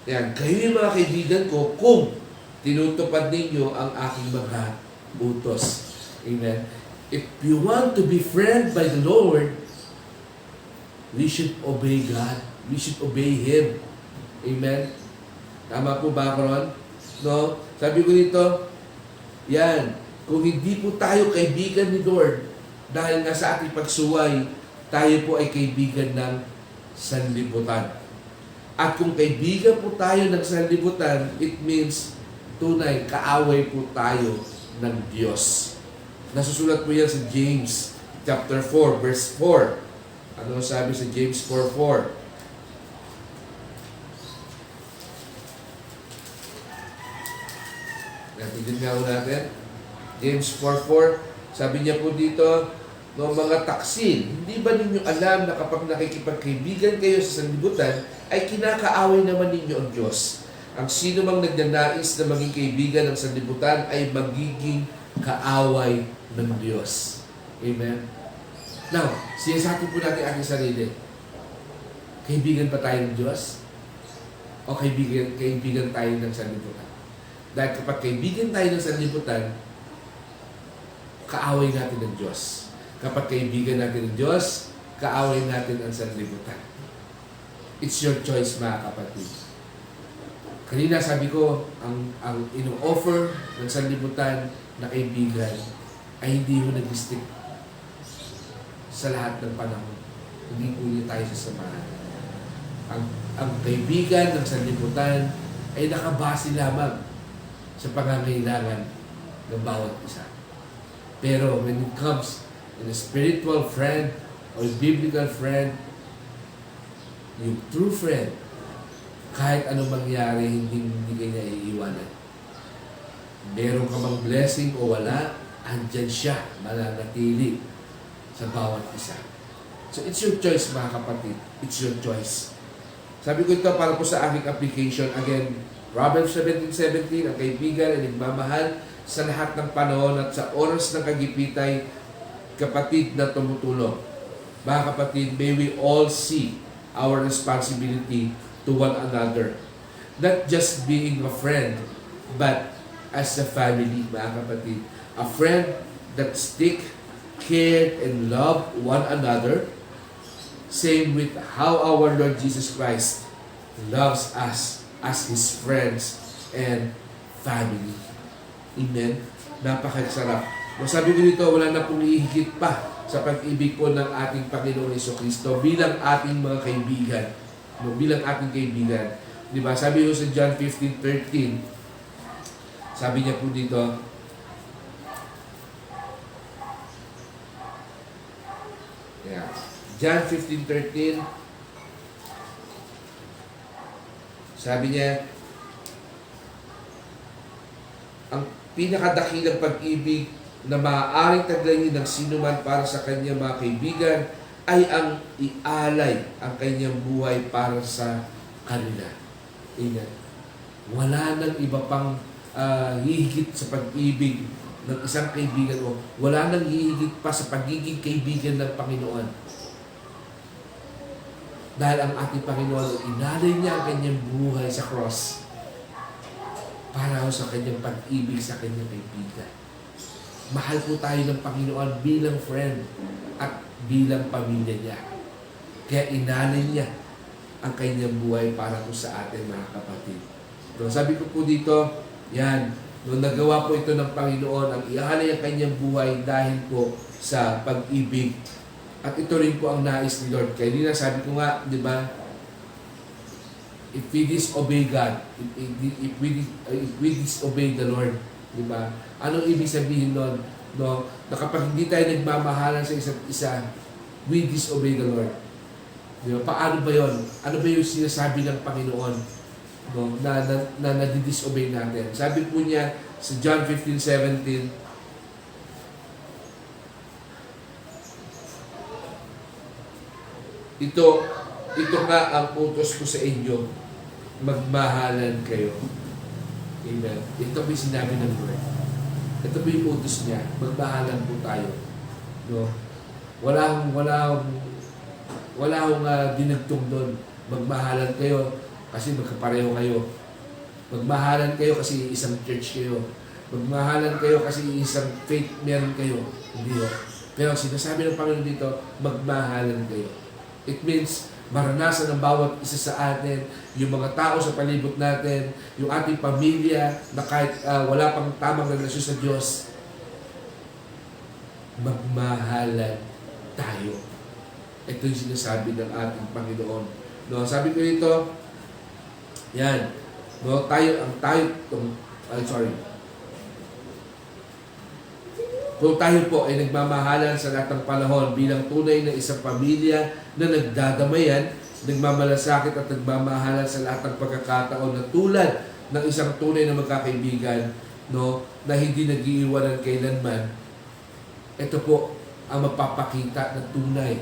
yan, kayo yung mga kaibigan ko kung tinutupad ninyo ang aking mga utos. Amen. If you want to be friend by the Lord, we should obey God. We should obey Him. Amen. Tama po ba, Ron? No? Sabi ko dito, yan, kung hindi po tayo kaibigan ni Lord, dahil nga sa ating pagsuway, tayo po ay kaibigan ng sanlibutan. At kung kaibigan po tayo ng sanlibutan, it means tunay, kaaway po tayo ng Diyos. Nasusulat po yan sa James chapter 4, verse 4. Ano sabi sa James 4:4? Natigil nga natin. James 4:4, sabi niya po dito, mga taksin, hindi ba ninyo alam na kapag nakikipagkaibigan kayo sa sanlibutan, ay kinakaaway naman ninyo ang Diyos? Ang sino mang nagnanais na maging kaibigan ng sanlibutan ay magiging kaaway ng Diyos. Amen? Now, siyasatin po natin ating sarili. Kaibigan ba tayo ng Diyos? O kaibigan tayo ng sanlibutan? Dahil kapag kaibigan tayo ng sanlibutan, kaaway natin ng Diyos. Kapag kaibigan natin ng Diyos, kaaway natin ang sanlibutan. It's your choice, mga kapatid. Kanina sabi ko, ang ino-offer ng sanlibutan na kaibigan ay hindi mo nag-stick sa lahat ng panahon. Hindi po niya tayo sasamahan. Ang kaibigan ng sanlibutan ay nakabase lamang sa pangangailangan ng bawat isa. Pero when it comes in a spiritual friend or biblical friend, yung true friend, kahit anong mangyari, hindi kanya iiwanan. Meron ka bang blessing o wala, andyan siya, mananatili sa bawat isa. So it's your choice, mga kapatid. It's your choice. Sabi ko ito para po sa aking application. Again, Proverbs 17:17, ang kaibigan ay nagmamahal sa lahat ng panahon at sa oras ng kagipitay kapatid na tumutulong. Mga kapatid, may we all see our responsibility to one another. Not just being a friend, but as a family, mga kapatid. A friend that stick, care, and love one another. Same with how our Lord Jesus Christ loves us as His friends and family. Amen? Napakasarap. Sabi ko dito, wala na pong ihigit pa sa pag-ibig po ng ating Panginoon Jesucristo bilang ating mga kaibigan. No, bilang ating kaibigan. Di ba? Sabi ko sa John 15:13, sabi niya po dito, yeah. John 15:13, sabi niya, ang pinakadakilang pag-ibig na maaaring taglayin ng sinuman para sa kanyang mga kaibigan ay ang ialay ang kanyang buhay para sa kanila. Amen. Wala nang iba pang hihigit sa pag-ibig ng isang kaibigan mo. Wala nang hihigit pa sa pagiging kaibigan ng Panginoon. Dahil ang ating Panginoon, inalay niya ang kanyang buhay sa cross para sa kanyang pag-ibig sa kanyang kaibigan. Mahal po tayo ng Panginoon bilang friend at bilang pamilya niya. Kaya inalay niya ang kanyang buhay para po sa atin, mga kapatid. So, sabi ko po dito, yan, nung nagawa po ito ng Panginoon, ang ialay ang kanyang buhay dahil po sa pag-ibig. At ito rin po ang nais ni Lord. Kaya din sabi ko nga, di ba, if we disobey God, if we disobey the Lord, di ba? Anong ibig sabihin nun? No? Na kapag hindi tayo nagmamahalan sa isa't isa, we disobey the Lord. Di ba? Paano ba yun? Ano ba yung sinasabi ng Panginoon, no? na nadidisobey natin? Sabi po niya sa John 15:17, ito nga ang utos ko sa inyo, magmahalan kayo. Amen. Ito po yung sinabi ng Lord. Ito po yung utos niya, magmahalan po tayo. No? Wala akong dinagtong doon. Magmahalan kayo kasi magkapareho kayo. Magmahalan kayo kasi isang church kayo. Magmahalan kayo kasi isang faith meron kayo. Hindi ho. Pero sinasabi ng Panginoon dito, magmahalan kayo. It means, maranasan ng bawat isa sa atin, yung mga tao sa palibot natin, yung ating pamilya na kahit wala pang tamang relasyon sa Diyos, magmahalan tayo. Ito yung sinasabi ng ating Panginoon. No, sabi ko dito, yan, no, kung tayo po ay nagmamahalan sa lahat ng panahon bilang tunay na isang pamilya na nagdadamayan, nagmamalasakit at nagmamahalan sa lahat ng pagkakataon na tulad ng isang tunay na magkakaibigan, no, na hindi nag-iiwanan kailanman, ito po ang mapapakita na tunay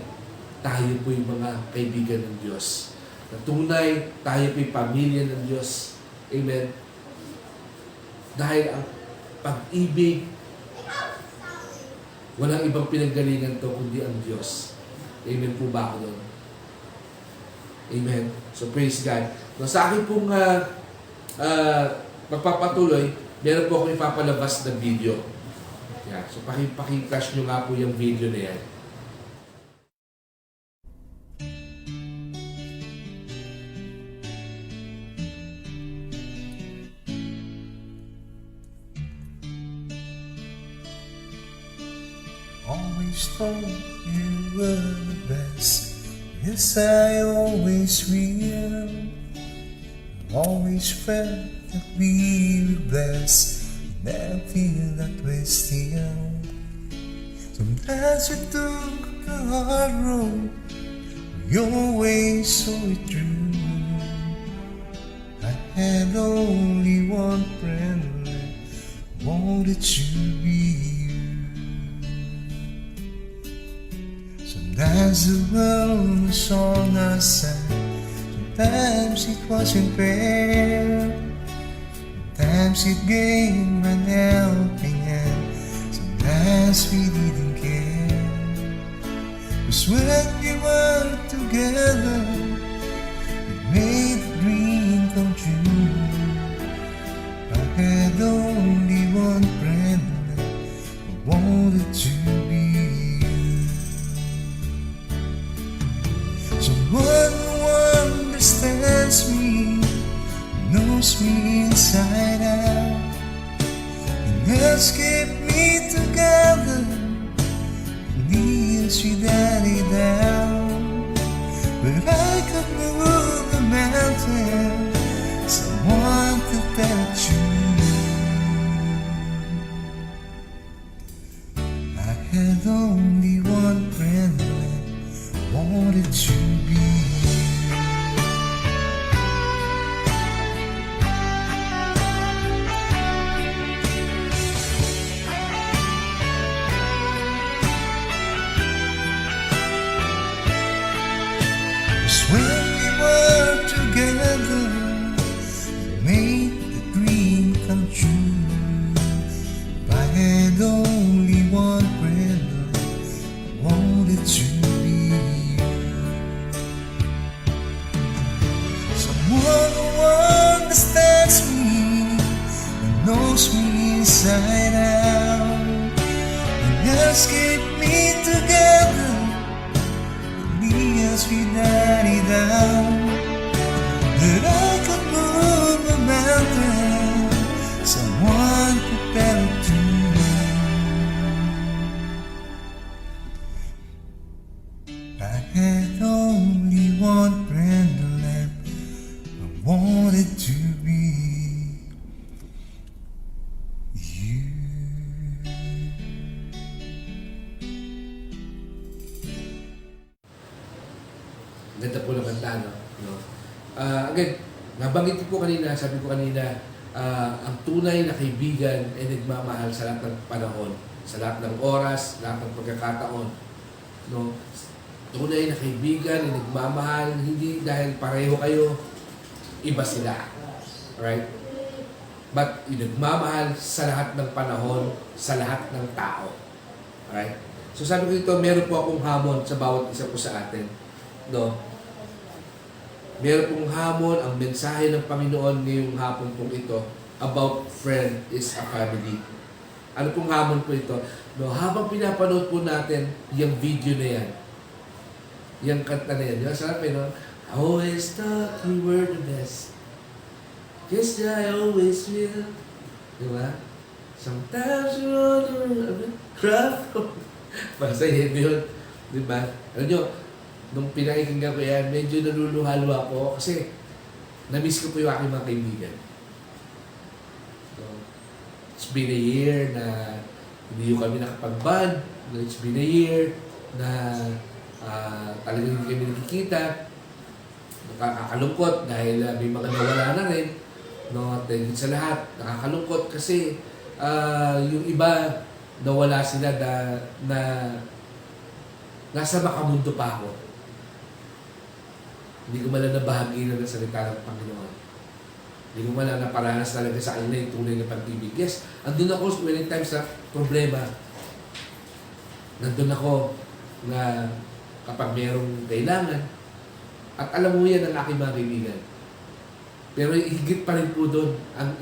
tayo po yung mga kaibigan ng Diyos. Na tunay tayo po yung pamilya ng Diyos. Amen. Dahil ang pag-ibig, walang ibang pinanggalingan to kundi ang Diyos. Amen po ba ako doon? Amen. So praise God. No, sa akin pong magpapatuloy, meron po akong ipapalabas na video. Yeah. So pakikash nyo nga po yung video na yan. Always thought you were the best. Yes, I always will. Always felt that we were blessed. Never feel that way still. Sometimes you took the hard road. Your way so true. I had only one friend. Wanted to be you. Sometimes the world was on our side. Sometimes it wasn't fair. Sometimes it gave an helping hand. Sometimes we didn't care. 'Cause when we were together, we made the dream come true. I had only one friend, I wanted to be you. Someone who understands me, knows me inside out, and has kept me together, leaves without a doubt. But I could move a mountain, someone to tell you. I had only one friend, I wanted to be you. When we were together, we made the dream come true. If I had only one friend, I wanted to be you. Someone who understands me and knows me inside out, and has kept me together, years without a doubt. That I could move a mountain, someone to tell it to. I had only one friend left, I wanted to be you. Ganda po ng kanta, no? Again, nabanggit ko po kanina, sabi ko kanina, ang tunay na kaibigan ay nagmamahal sa lahat ng panahon, sa lahat ng oras, lahat ng pagkakataon. No? Tunay na kaibigan ay nagmamahal, hindi dahil pareho kayo, iba sila. Alright? But nagmamahal sa lahat ng panahon, sa lahat ng tao. Alright? So sabi ko dito, meron po akong hamon sa bawat isa po sa atin. No? Meron pong hamon, ang mensahe ng Panginoon ngayong hapon pong ito about friend is a family. Ano pong hamon po ito? No, habang pinapanood po natin yung video na yan, yung kanta na yan, yung sarap no? I always thought you were the best. Guess I always will. Diba? Sometimes you're on the craft. Masaya yun. Diba? Alam nyo, nung pinakikinggan ko yan, medyo naluluhalo ako kasi na-miss ko po yung aking mga kaibigan. So, it's been a year na hindi yung kami nakapag-band. It's been a year na talagang hindi kami nakikita. Nakakalungkot dahil may mga nawala na rin. No? At sa lahat, nakakalungkot kasi yung iba nawala sila na nasa makamundo pa ako. Hindi ko malang nabahagi na ng salita ng Panginoon. Hindi ko malang naparanas talaga sa kanila yung tunay na pag-ibig. Yes, andun ako many times sa problema. Nandun ako na kapag mayroong kailangan, at alam mo yan ang aking mga kaibigan. Pero higit pa rin po doon ang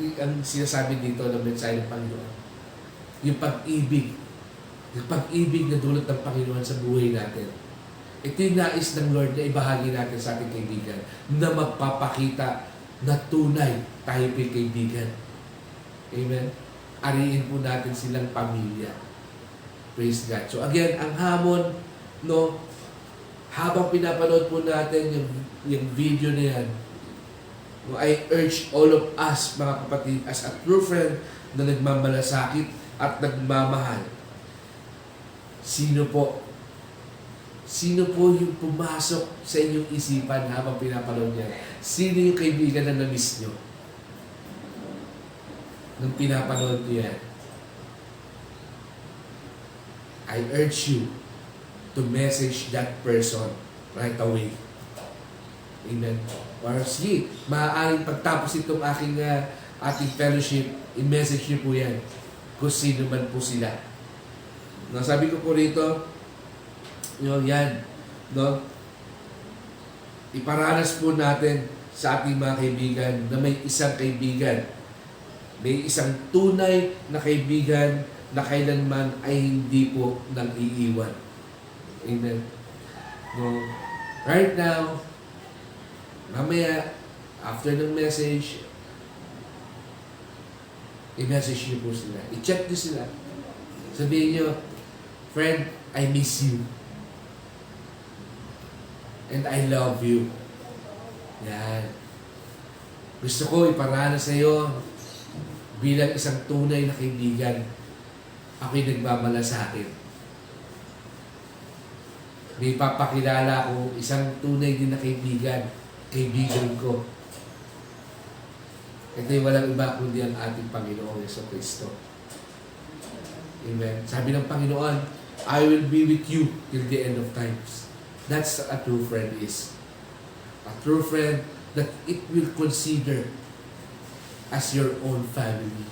sinasabi dito ng mensahe ng Panginoon. Yung pag-ibig. Yung pag-ibig na dulot ng Panginoon sa buhay natin. Ito yung nais ng Lord na ibahagi natin sa ating kaibigan na magpapakita na tunay tayo po'y kaibigan. Amen? Ariin po natin silang pamilya. Praise God. So again, ang hamon, no, habang pinapanood po natin yung video na yan, no, I urge all of us, mga kapatid, as a true friend na nagmamalasakit at nagmamahal, sino po yung pumasok sa inyong isipan habang pinapanood niya? Sino yung kaibigan na na-miss nyo nung pinapanood niyo yan? I urge you to message that person right away. Amen. Or sige, maaaring pagtapos itong ating fellowship, i-message niyo po yan kung sino man po sila. Nasabi ko po rito, yan, no? Iparanas po natin sa ating mga kaibigan na may isang kaibigan, may isang tunay na kaibigan na kailanman ay hindi po nang iiwan. Amen. No? Right now, mamaya, after ng message, i-message niyo po sila. I-chat niyo sila. Sabihin niyo, friend, I miss you. And I love you. Yan. Gusto ko iparanas sa iyo bilang isang tunay na kaibigan. Ako'y nagmamalasakit. May papakilala ko isang tunay din na kaibigan. Kaibigan ko. Ito'y walang iba kundi ang ating Panginoong Jesucristo. Amen. Sabi ng Panginoon, I will be with you till the end of times. That's a true friend is. A true friend that it will consider as your own family.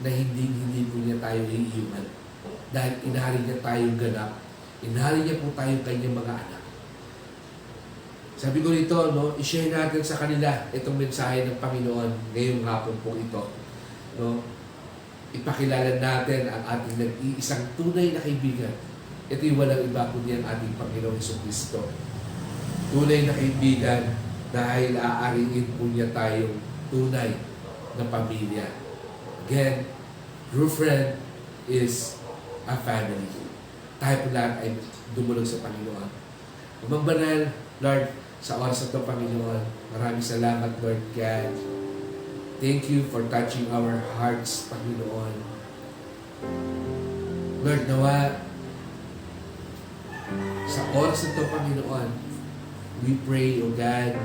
Na hindi po niya tayo iiwan. Dahil inahari niya tayong ganap. Inahari niya po tayong kanyang mga anak. Sabi ko rito, no, i-share natin sa kanila itong mensahe ng Panginoon ngayong hapon po ito. No? Ipakilala natin ang ating nag-iisang tunay na kaibigan. Ito'y walang iba kundi ang ating Panginoong Jesucristo. Tunay na kaibigan dahil aariin po niya tayong tunay na pamilya. Again, true friend is a family. Tayo po lahat ay dumulog sa Panginoon. Amang banal, Lord, sa oras na ito, Panginoon, maraming salamat, Lord God. Thank you for touching our hearts, Panginoon. Lord, nawa, sa oras na ito, Panginoon, we pray, O God,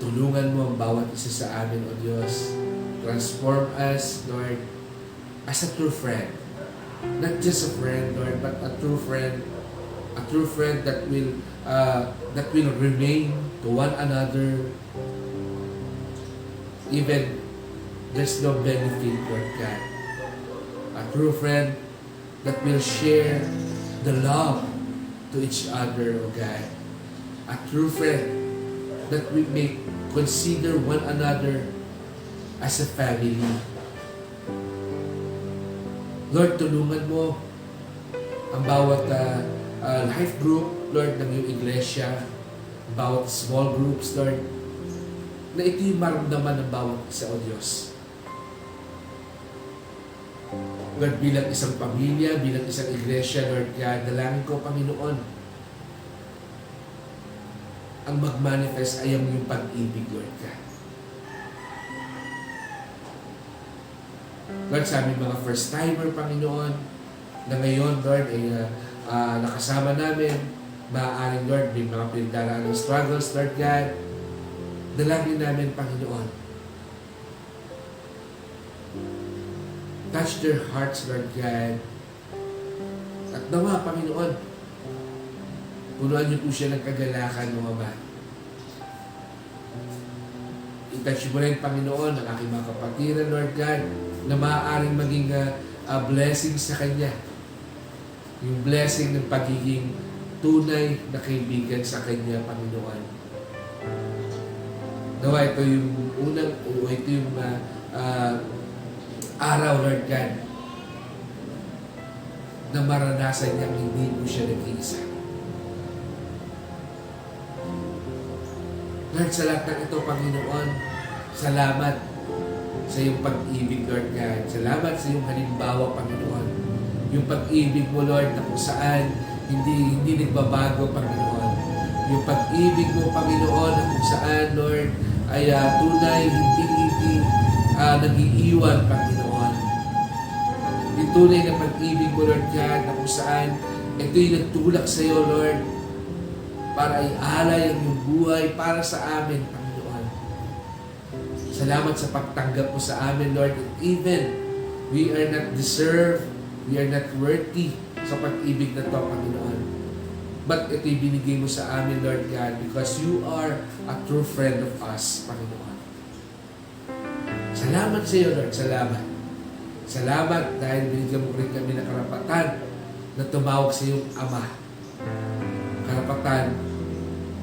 tulungan mo ang bawat isa sa amin, O Diyos. Transform us, Lord, as a true friend. Not just a friend, Lord, but a true friend that will remain to one another even there's no benefit, Lord God. A true friend that will share the love to each other, O God. A true friend that we may consider one another as a family. Lord, tulungan mo ang bawat life group, Lord, ng iyong iglesia, bawat small groups, Lord, na ito'y maramdaman ng bawat isa, O Diyos. Lord, bilang isang pamilya, bilang isang iglesia, Lord, kaya dalangin ko, Panginoon, ang mag-manifest ay ang iyong pag-ibig, Lord, ka. Lord, sa aming mga first-timer, Panginoon, na ngayon, Lord, ay nakasama namin, maaaring, Lord, may mga pinagdaraan ng struggles, Lord God, dalangin namin, Panginoon. Touch their hearts, Lord God. At nawa, Panginoon, punuan niyo po siya ng kagalakan, mga Ama. I-touch mo rin, Panginoon, ang aking mga kapatiran, Lord God, na maaaring maging blessing sa Kanya. Yung blessing ng pagiging tunay na kaibigan sa Kanya, Panginoon. Nawa, ito yung unang, o ito yung araw, Lord God, na maranasan niyang hindi mo siya nag-iisa. Lord, sa lahat ng ito, Panginoon, salamat sa iyong pag-ibig, Lord God. Salamat sa iyong halimbawa, Panginoon. Yung pag-ibig mo, Lord, na kung saan hindi nagbabago, Panginoon. Yung pag-ibig mo, Panginoon, na kung saan, Lord, ay tunay, hindi nag-iiwan, Panginoon. Yung tunay na pag-ibig mo, Lord God, na kung saan ito'y nagtulak sa iyo, Lord, para ialay ang iyong buhay para sa amin, Panginoon. Salamat sa pagtanggap mo sa amin, Lord. And even we are not deserved, we are not worthy sa pag-ibig na ito, Panginoon. But ito'y binigay mo sa amin, Lord God, because you are a true friend of us, Panginoon. Salamat sa iyo, Lord. Salamat. Salamat dahil binigyan mo rin kami ng karapatan na tumawag sa iyong Ama. karapatan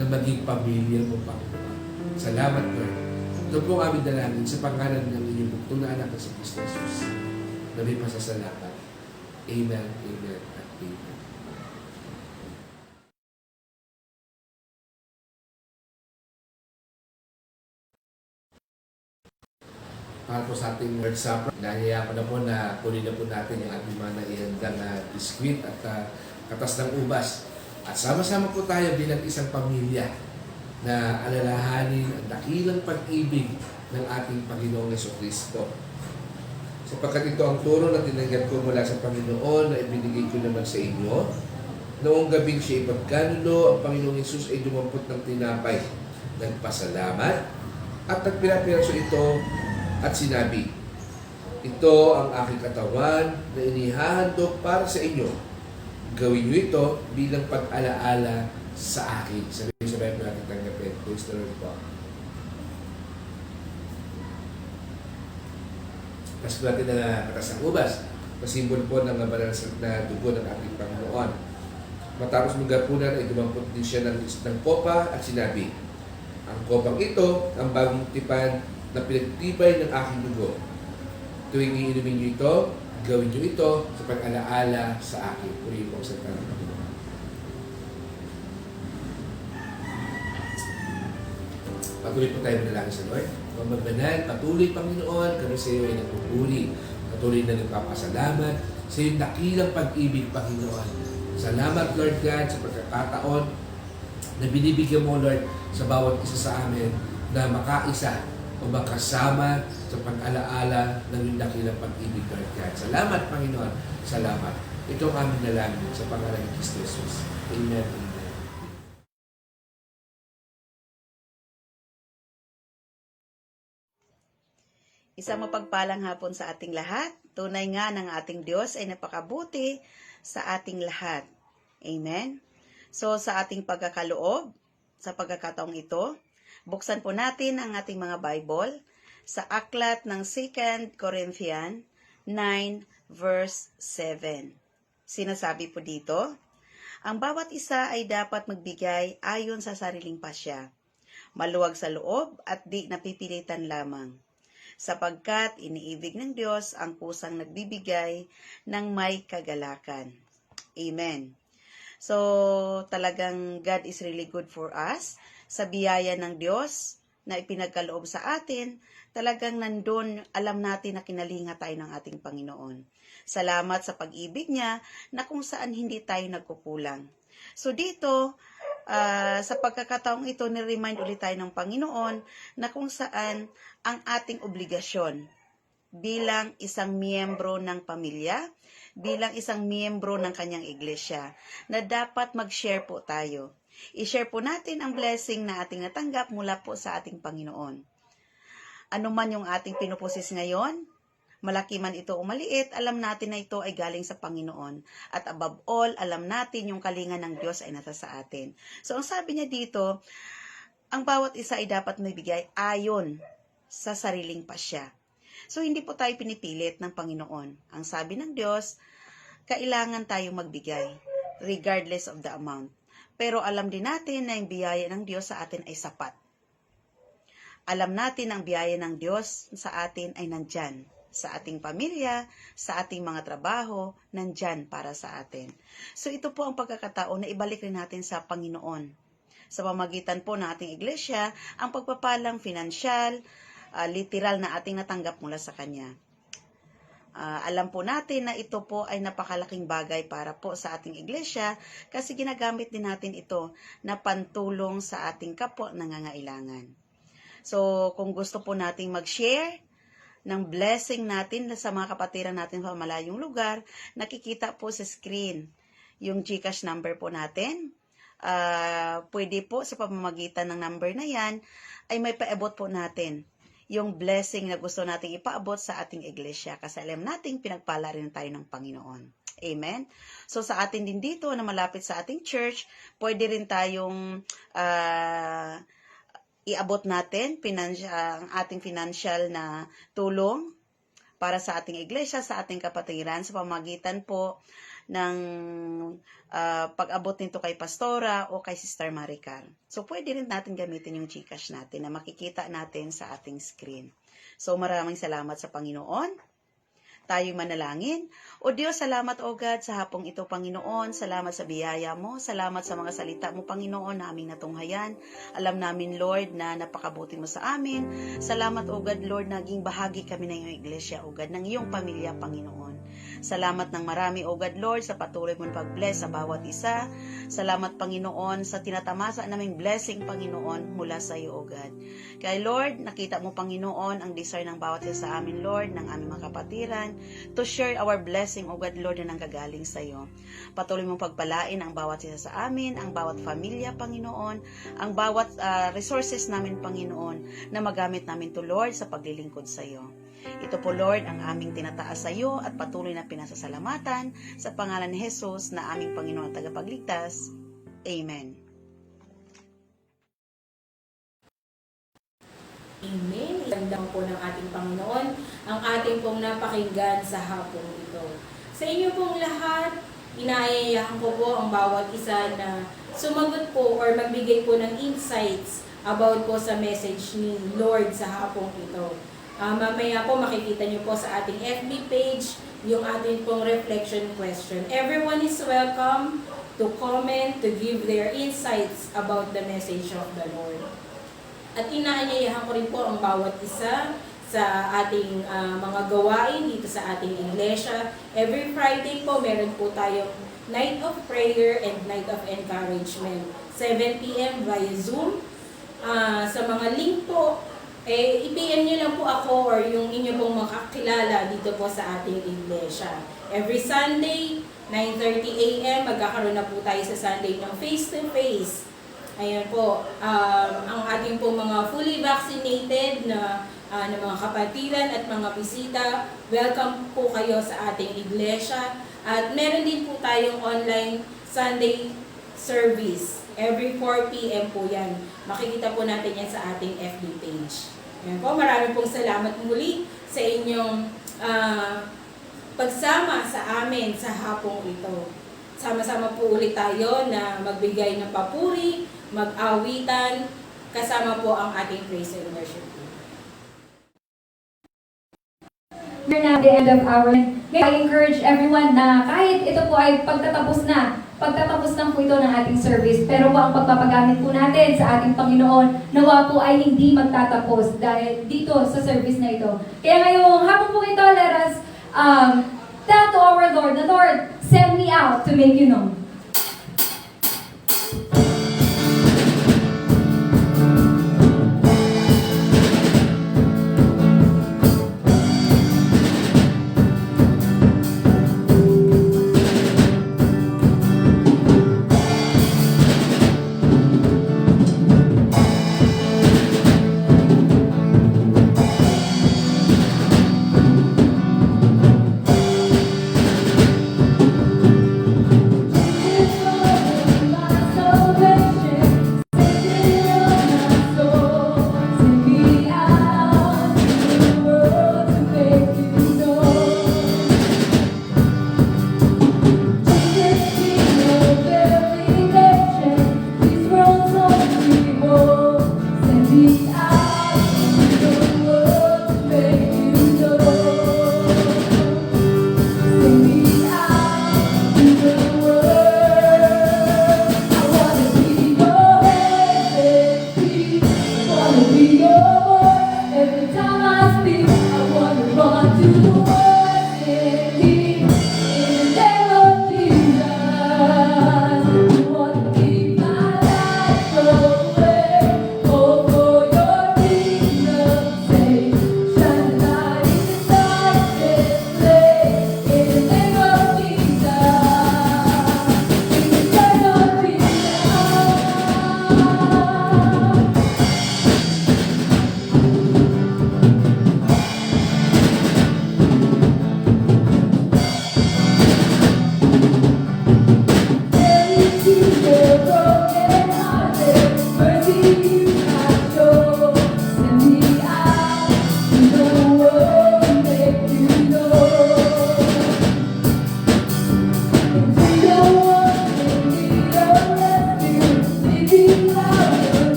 na maging pamilya mo, Panginoon. Salamat, Lord. Ito po ang aming dalangin sa pangalan ng inyong bugtong na anak na si Kristo Jesus. Na may pasasalamat. Amen, amen, at amen. Para po sa ating Lord's Supper, nahiya ko na po na kunin na po natin yung ating mga naihandang biskwit at katas ng ubas. At sama-sama po tayo bilang isang pamilya na alalahanin ang dakilang pag-ibig ng ating Panginoong Jesucristo. Sapagkat ito ang turo na tinanggap ko mula sa Panginoon na ibinigay ko naman sa inyo. Noong gabing siya ipagkanulo, ang Panginoong Yesus ay dumampot ng tinapay. Nagpasalamat at nagpirapiraso ito at sinabi, ito ang aking katawan na inihahandog para sa inyo. Gawin niyo ito bilang pag-alaala sa akin. Sabay-sabay po natin tanggapin. Praise the Lord po. Tapos po natin na katas ng ubas. Pasimbol po ng banal na dugo ng ating Panginoon. Matapos maghapunan ay dumampot din siya ng kopa at sinabi, ang kopang ito, ang bagong tipan na pinagtibay ng aking dugo. Tuwing iinumin niyo ito, gawin niyo ito sa pag-alaala sa akin. Purihin po sa tanong ng Panginoon. Patuloy po tayo manalangin sa Lord. Magbanal, patuloy Panginoon, kami sa iyo ay nagpupuri. Patuloy na nagpapasalamat sa iyong dakilang pag-ibig, Panginoon. Salamat, Lord God, sa pagkakataon na binibigyan mo, Lord, sa bawat isa sa amin na makaisa o makasama sa pag-alaala ng iyong dakilang pag-ibig, Lord God. Salamat, Panginoon. Salamat. Ito ang aming nalangin sa pangalan ni Kristo Jesus. Amen. Amen. Isang mapagpalang hapon sa ating lahat. Tunay nga ng ating Diyos ay napakabuti sa ating lahat. Amen? So sa ating pagkakaloob, sa pagkakataong ito, buksan po natin ang ating mga Bible sa aklat ng 2 Corinthians 9 verse 7. Sinasabi po dito, ang bawat isa ay dapat magbigay ayon sa sariling pasya, maluwag sa loob at di napipilitan lamang. Sapagkat iniibig ng Diyos ang kusang nagbibigay ng may kagalakan. Amen. So, talagang God is really good for us. Sa biyaya ng Diyos na ipinagkaloob sa atin, talagang nandun, alam natin na kinalinga tayo ng ating Panginoon. Salamat sa pag-ibig niya na kung saan hindi tayo nagkukulang. So dito, sa pagkakataong ito, niremind ulit tayo ng Panginoon na kung saan ang ating obligasyon bilang isang miyembro ng pamilya, bilang isang miyembro ng kanyang iglesia, na dapat mag-share po tayo. I-share po natin ang blessing na ating natanggap mula po sa ating Panginoon. Ano man yung ating pinupusis ngayon, malaki man ito o maliit, alam natin na ito ay galing sa Panginoon. At above all, alam natin yung kalinga ng Diyos ay nasa sa atin. So, ang sabi niya dito, ang bawat isa ay dapat maibigay ayon sa sariling pasya. So, hindi po tayo pinipilit ng Panginoon. Ang sabi ng Diyos, kailangan tayong magbigay, regardless of the amount. Pero alam din natin na yung biyaya ng Diyos sa atin ay sapat. Alam natin ang biyaya ng Diyos sa atin ay nandyan. Sa ating pamilya, sa ating mga trabaho, nandyan para sa atin. So ito po ang pagkakataon na ibalik rin natin sa Panginoon. Sa pamagitan po ng ating iglesia, ang pagpapalang finansyal, literal na ating natanggap mula sa Kanya. Alam po natin na ito po ay napakalaking bagay para po sa ating iglesia kasi ginagamit din natin ito na pantulong sa ating kapwa nangangailangan. So kung gusto po nating mag-share ng blessing natin sa mga kapatiran natin sa malayong lugar, nakikita po sa screen yung GCash number po natin. Pwede po sa pamamagitan ng number na yan, ay may paabot po natin yung blessing na gusto nating ipaabot sa ating iglesia. Kasi alam nating pinagpala rin tayo ng Panginoon. Amen? So sa atin din dito na malapit sa ating church, pwede rin tayong iabot natin ang ating financial na tulong para sa ating iglesia, sa ating kapatiran, sa pamagitan po ng pag-abot nito kay Pastora o kay Sister Maricar. So, pwede rin natin gamitin yung GCash natin na makikita natin sa ating screen. So, maraming salamat sa Panginoon. Tayo'y manalangin. O Diyos, salamat o God sa hapong ito, Panginoon. Salamat sa biyaya mo. Salamat sa mga salita mo, Panginoon, na aming natunghayan. Alam namin, Lord, na napakabuti mo sa amin. Salamat o God, Lord, naging bahagi kami ng iyong iglesia, o God, ng iyong pamilya, Panginoon. Salamat ng marami, O God, Lord, sa patuloy mong pag-bless sa bawat isa. Salamat, Panginoon, sa tinatamasa naming blessing, Panginoon, mula sa iyo, O God. Kaya, Lord, nakita mo, Panginoon, ang desire ng bawat isa sa amin, Lord, ng aming mga kapatiran, to share our blessing, O God, Lord, na nanggagaling sa iyo. Patuloy mong pagpalain ang bawat isa sa amin, ang bawat pamilya, Panginoon, ang bawat resources namin, Panginoon, na magamit namin to, Lord, sa paglilingkod sa iyo. Ito po, Lord, ang aming tinataas sa iyo at patuloy na pinasasalamatan sa pangalan ni Jesus na aming Panginoon at tagapagligtas. Amen. Amen. Isang po ng ating Panginoon ang ating pong napakinggan sa hapong ito. Sa inyo pong lahat, inaayayahan ko po ang bawat isa na sumagot po or magbigay po ng insights about po sa message ni Lord sa hapong ito. Mamaya po makikita nyo po sa ating FB page yung ating pong reflection question. Everyone is welcome to comment, to give their insights about the message of the Lord. At inaanyayahan ko rin po ang bawat isa sa ating mga gawain dito sa ating iglesia. Every Friday po, meron po tayong Night of Prayer and Night of Encouragement. 7 p.m. via Zoom. Sa mga link po, i-PM nyo lang po ako or yung inyo pong makakilala dito po sa ating iglesia. Every Sunday, 9:30 a.m. magkakaroon na po tayo sa Sunday ng face-to-face. Ayan po, ang ating pong mga fully vaccinated na mga kapatiran at mga bisita, welcome po kayo sa ating iglesia. At meron din po tayong online Sunday service. Every 4 p.m. po yan. Makikita po natin yan sa ating FB page. Ayan po, marami pong salamat muli sa inyong pagsama sa amin sa hapong ito. Sama-sama po ulit tayo na magbigay ng papuri, mag-awitan, kasama po ang ating praise and worship team. We're now at the end of our, may I encourage everyone na kahit ito po ay pagtatapos lang po ito ng ating service, pero po ang pagpapagamit po natin sa ating Panginoon, nawa po ay hindi magtatapos dahil dito sa service na ito. Kaya ngayong hapon po ito, let us tell to our Lord, the Lord sent me out to make you known.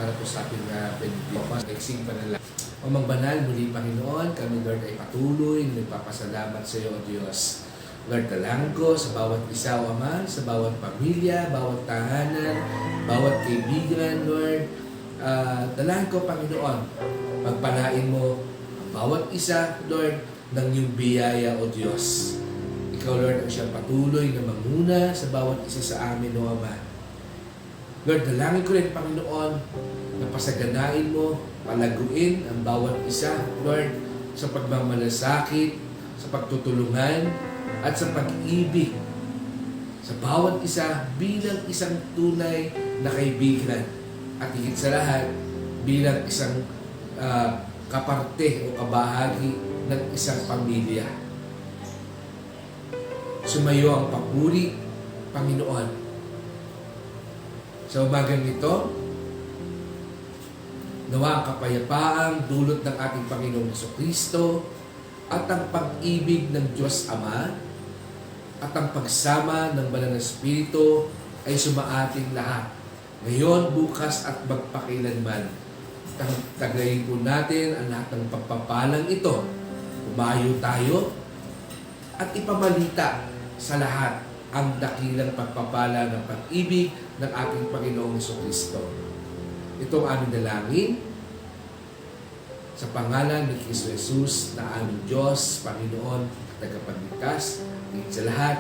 para po sa ating pendidiokos, exing panalangin. O magbanal, muli Panginoon, kami Lord ay patuloy na nagpapasalamat sa iyo, O Diyos. Lord, dalangin ko sa bawat isa, O Ama, sa bawat pamilya, bawat tahanan, bawat kaibigan, Lord. Dalangin ko, Panginoon, pagpalain mo ang bawat isa, Lord, ng iyong biyaya, O Diyos. Ikaw, Lord, ang siyang patuloy na manguna sa bawat isa sa amin, O Ama. Lord, dalangin ko rin, Panginoon, na pasaganain mo, palaguin ang bawat isa, Lord, sa pagmamalasakit, sa pagtutulungan, at sa pag-ibig sa bawat isa bilang isang tunay na kaibigan. At higit sa lahat, bilang isang kaparte o kabahagi ng isang pamilya. Sumayo ang papuri, Panginoon. Sa umagang ito, nawa ang kapayapaang dulot ng ating Panginoong Jesucristo at ang pag-ibig ng Diyos Ama at ang pagsama ng Banal na Espiritu ay sumaating lahat. Ngayon, bukas at magpakailanman. Tagayin po natin ang lahat ng pagpapalang ito. Umayo tayo at ipamalita sa lahat ang dakilang pagpapala ng pag-ibig ng ating Panginoong Jesucristo. Ito ang aming dalangin sa pangalan ni Kristo Jesus na aming Diyos, Panginoon, tagapagligtas, higit sa lahat,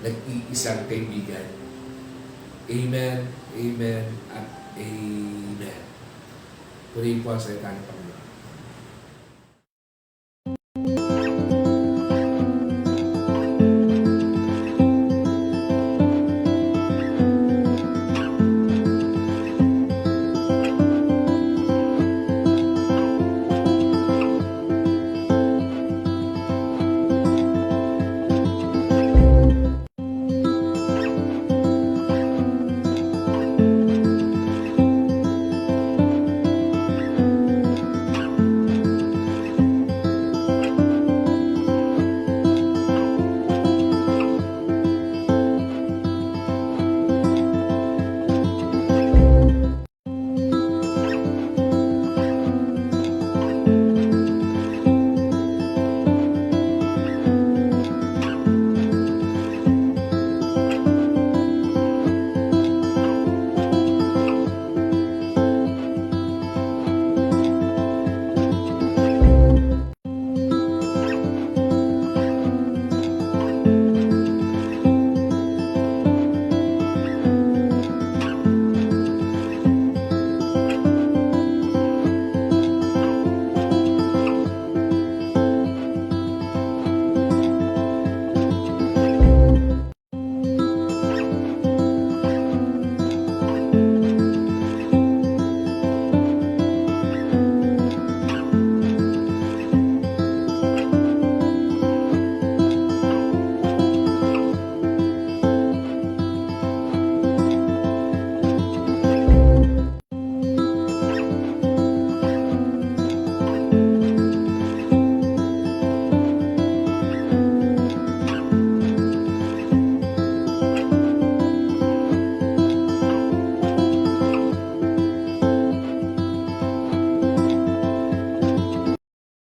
nag-iisang kaibigan. Amen, amen, at amen. Purihin po ang salita ng Panginoon.